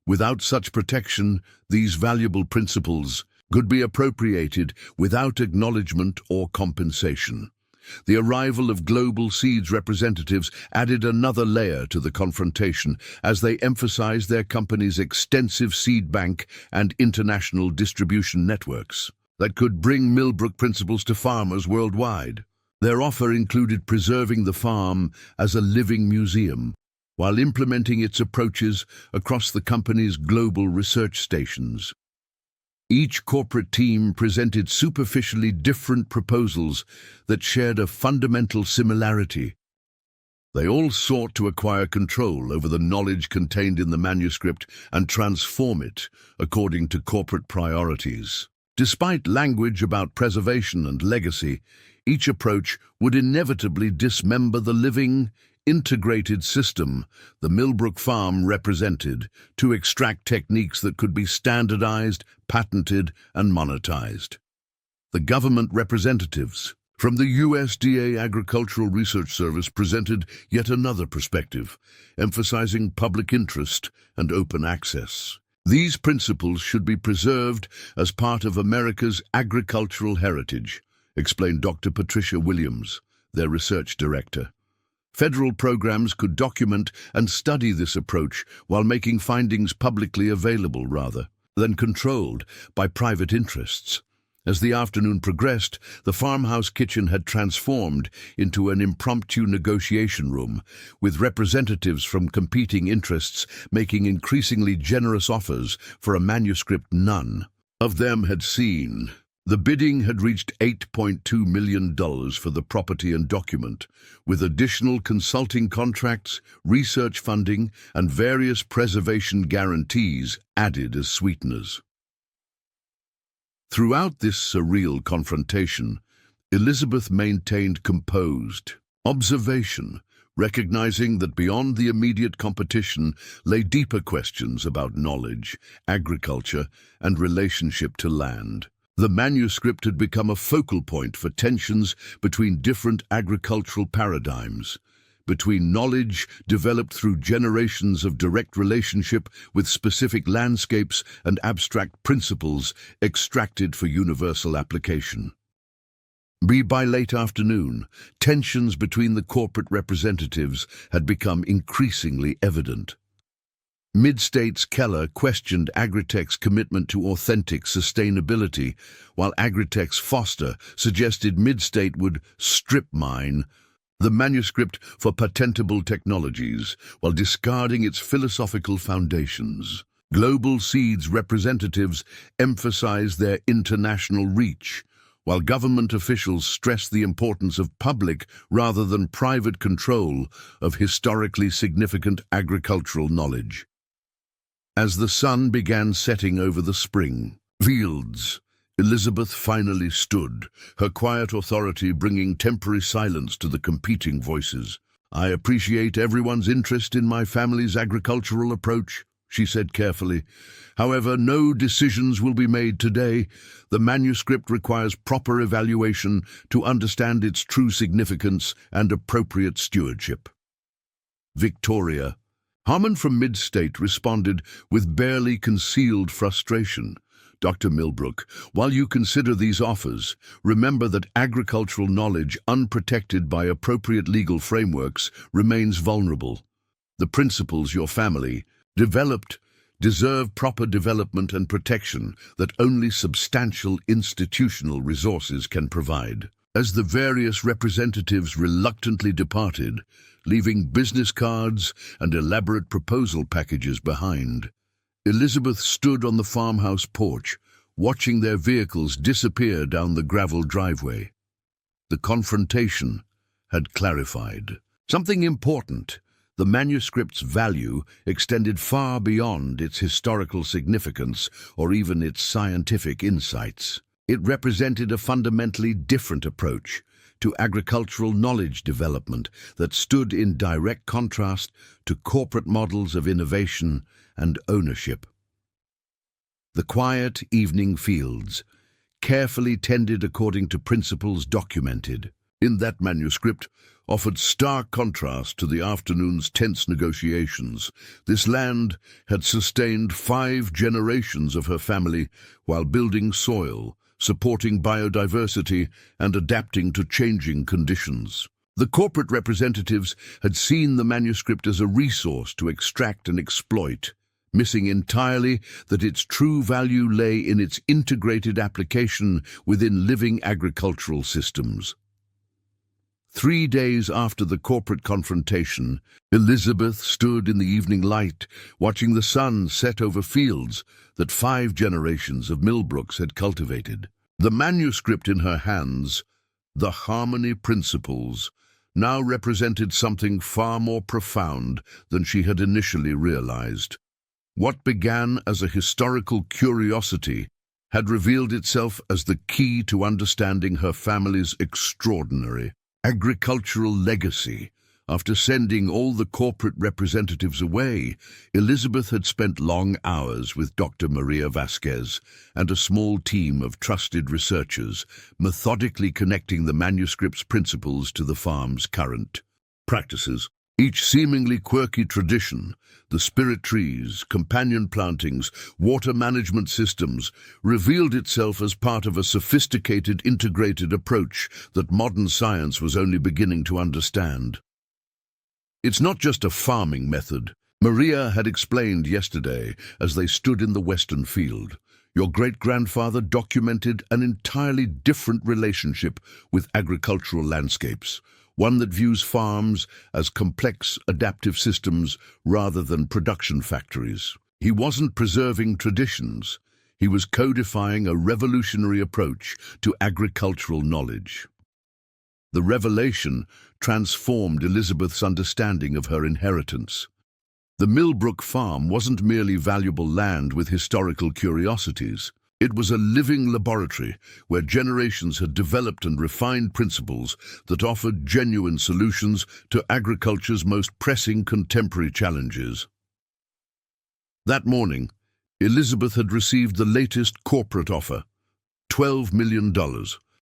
Without such protection, these valuable principles could be appropriated without acknowledgement or compensation. The arrival of Global Seed's representatives added another layer to the confrontation as they emphasized their company's extensive seed bank and international distribution networks that could bring Millbrook principles to farmers worldwide. Their offer included preserving the farm as a living museum, while implementing its approaches across the company's global research stations. Each corporate team presented superficially different proposals that shared a fundamental similarity. They all sought to acquire control over the knowledge contained in the manuscript and transform it according to corporate priorities. Despite language about preservation and legacy, each approach would inevitably dismember the living, integrated system the Millbrook farm represented to extract techniques that could be standardized, patented, and monetized. The government representatives from the USDA Agricultural Research Service presented yet another perspective, emphasizing public interest and open access. These principles should be preserved as part of America's agricultural heritage, explained Dr. Patricia Williams, their research director. Federal programs could document and study this approach while making findings publicly available rather than controlled by private interests. As the afternoon progressed, the farmhouse kitchen had transformed into an impromptu negotiation room, with representatives from competing interests making increasingly generous offers for a manuscript none of them had seen. The bidding had reached $8.2 million for the property and document, with additional consulting contracts, research funding, and various preservation guarantees added as sweeteners. Throughout this surreal confrontation, Elizabeth maintained composed observation, recognizing that beyond the immediate competition lay deeper questions about knowledge, agriculture, and relationship to land. The manuscript had become a focal point for tensions between different agricultural paradigms, between knowledge developed through generations of direct relationship with specific landscapes and abstract principles extracted for universal application. By late afternoon, tensions between the corporate representatives had become increasingly evident. Mid-States Keller questioned Agritech's commitment to authentic sustainability, while Agritech's Foster suggested Mid-State would strip mine the manuscript for patentable technologies while discarding its philosophical foundations. Global Seed's representatives emphasized their international reach, while government officials stressed the importance of public rather than private control of historically significant agricultural knowledge. As the sun began setting over the spring fields, Elizabeth finally stood, her quiet authority bringing temporary silence to the competing voices. "I appreciate everyone's interest in my family's agricultural approach," she said carefully. "However, no decisions will be made today. The manuscript requires proper evaluation to understand its true significance and appropriate stewardship." Victoria. Harmon from Mid-State responded with barely concealed frustration. "Dr. Millbrook, while you consider these offers, remember that agricultural knowledge unprotected by appropriate legal frameworks remains vulnerable. The principles your family developed deserve proper development and protection that only substantial institutional resources can provide." As the various representatives reluctantly departed, leaving business cards and elaborate proposal packages behind, Elizabeth stood on the farmhouse porch, watching their vehicles disappear down the gravel driveway. The confrontation had clarified something important. The manuscript's value extended far beyond its historical significance or even its scientific insights. It represented a fundamentally different approach to agricultural knowledge development that stood in direct contrast to corporate models of innovation and ownership. The quiet evening fields, carefully tended according to principles documented in that manuscript, offered stark contrast to the afternoon's tense negotiations. This land had sustained 5 generations of her family while building soil, supporting biodiversity, and adapting to changing conditions. The corporate representatives had seen the manuscript as a resource to extract and exploit, missing entirely that its true value lay in its integrated application within living agricultural systems. 3 days after the corporate confrontation, Elizabeth stood in the evening light, watching the sun set over fields that 5 generations of Millbrooks had cultivated. The manuscript in her hands, the Harmony Principles, now represented something far more profound than she had initially realized. What began as a historical curiosity had revealed itself as the key to understanding her family's extraordinary agricultural legacy. After sending all the corporate representatives away, Elizabeth had spent long hours with Dr. Maria Vasquez and a small team of trusted researchers, methodically connecting the manuscript's principles to the farm's current practices. Each seemingly quirky tradition, the spirit trees, companion plantings, water management systems, revealed itself as part of a sophisticated, integrated approach that modern science was only beginning to understand. It's not just a farming method, Maria had explained yesterday as they stood in the western field. Your great-grandfather documented an entirely different relationship with agricultural landscapes, one that views farms as complex, adaptive systems rather than production factories. He wasn't preserving traditions, he was codifying a revolutionary approach to agricultural knowledge. The revelation transformed Elizabeth's understanding of her inheritance. The Millbrook farm wasn't merely valuable land with historical curiosities. It was a living laboratory where generations had developed and refined principles that offered genuine solutions to agriculture's most pressing contemporary challenges. That morning, Elizabeth had received the latest corporate offer, $12 million,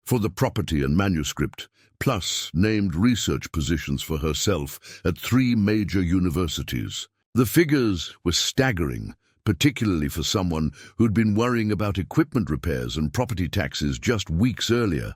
for the property and manuscript, plus named research positions for herself at 3 major universities. The figures were staggering, particularly for someone who'd been worrying about equipment repairs and property taxes just weeks earlier.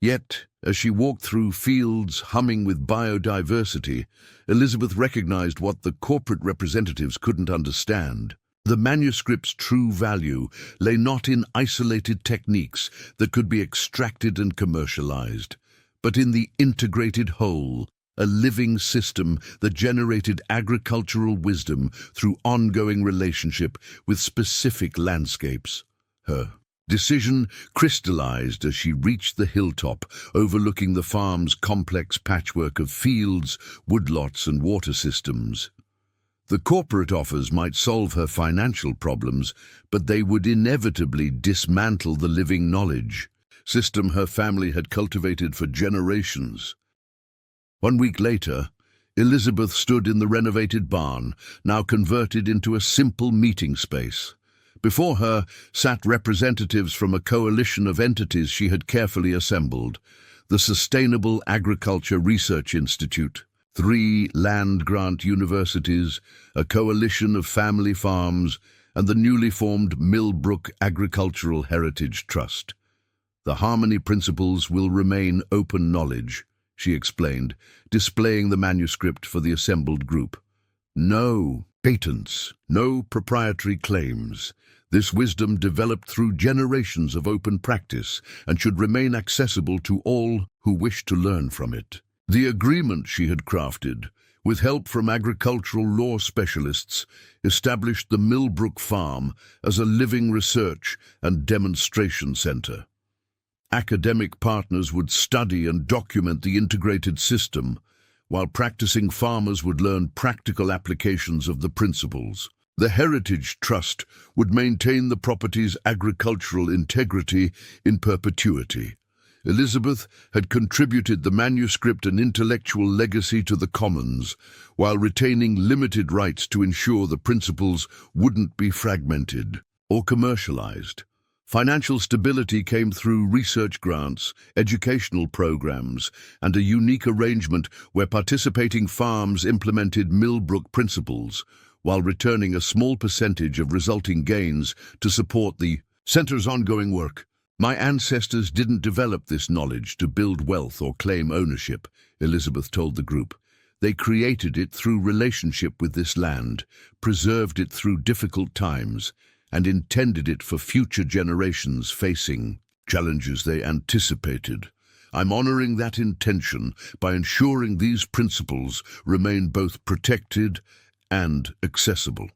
Yet, as she walked through fields humming with biodiversity, Elizabeth recognized what the corporate representatives couldn't understand. The manuscript's true value lay not in isolated techniques that could be extracted and commercialized, but in the integrated whole, a living system that generated agricultural wisdom through ongoing relationship with specific landscapes. Her decision crystallized as she reached the hilltop, overlooking the farm's complex patchwork of fields, woodlots, and water systems. The corporate offers might solve her financial problems, but they would inevitably dismantle the living knowledge system her family had cultivated for generations. 1 week later, Elizabeth stood in the renovated barn, now converted into a simple meeting space. Before her sat representatives from a coalition of entities she had carefully assembled: the Sustainable Agriculture Research Institute, 3 land-grant universities, a coalition of family farms, and the newly formed Millbrook Agricultural Heritage Trust. The Harmony Principles will remain open knowledge, she explained, displaying the manuscript for the assembled group. No patents, no proprietary claims. This wisdom developed through generations of open practice and should remain accessible to all who wish to learn from it. The agreement she had crafted, with help from agricultural law specialists, established the Millbrook Farm as a living research and demonstration center. Academic partners would study and document the integrated system, while practicing farmers would learn practical applications of the principles. The Heritage Trust would maintain the property's agricultural integrity in perpetuity. Elizabeth had contributed the manuscript and intellectual legacy to the Commons, while retaining limited rights to ensure the principles wouldn't be fragmented or commercialized. Financial stability came through research grants, educational programs, and a unique arrangement where participating farms implemented Millbrook principles, while returning a small percentage of resulting gains to support the center's ongoing work. My ancestors didn't develop this knowledge to build wealth or claim ownership, Elizabeth told the group. They created it through relationship with this land, preserved it through difficult times, and intended it for future generations facing challenges they anticipated. I'm honoring that intention by ensuring these principles remain both protected and accessible.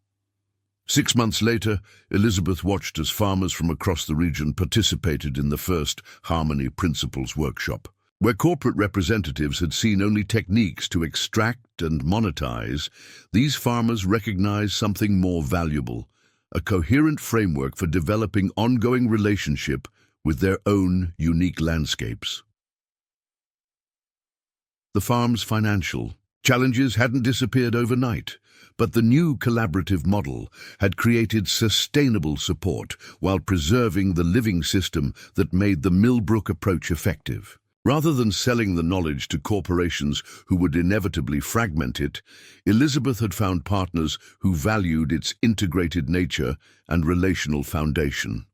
6 months later, Elizabeth watched as farmers from across the region participated in the first Harmony Principles workshop, where corporate representatives had seen only techniques to extract and monetize. These farmers recognized something more valuable: a coherent framework for developing ongoing relationship with their own unique landscapes. The farm's financial challenges hadn't disappeared overnight, but the new collaborative model had created sustainable support while preserving the living system that made the Millbrook approach effective. Rather than selling the knowledge to corporations who would inevitably fragment it, Elizabeth had found partners who valued its integrated nature and relational foundation.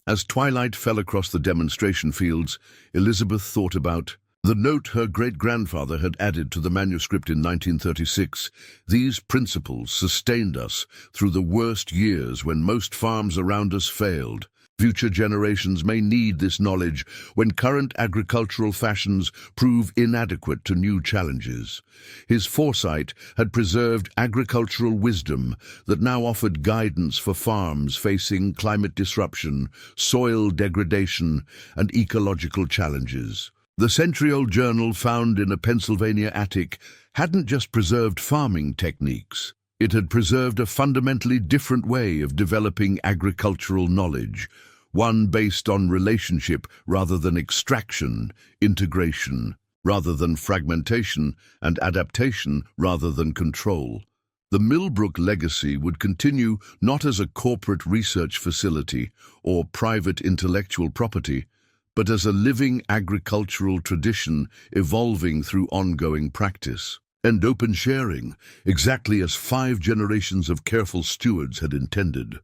As twilight fell across the demonstration fields, Elizabeth thought about the note her great-grandfather had added to the manuscript in 1936. These principles sustained us through the worst years when most farms around us failed. Future generations may need this knowledge when current agricultural fashions prove inadequate to new challenges. His foresight had preserved agricultural wisdom that now offered guidance for farms facing climate disruption, soil degradation, and ecological challenges. The century-old journal found in a Pennsylvania attic hadn't just preserved farming techniques. It had preserved a fundamentally different way of developing agricultural knowledge, one based on relationship rather than extraction, integration rather than fragmentation, and adaptation rather than control. The Millbrook legacy would continue not as a corporate research facility or private intellectual property, but as a living agricultural tradition evolving through ongoing practice and open sharing, exactly as 5 generations of careful stewards had intended.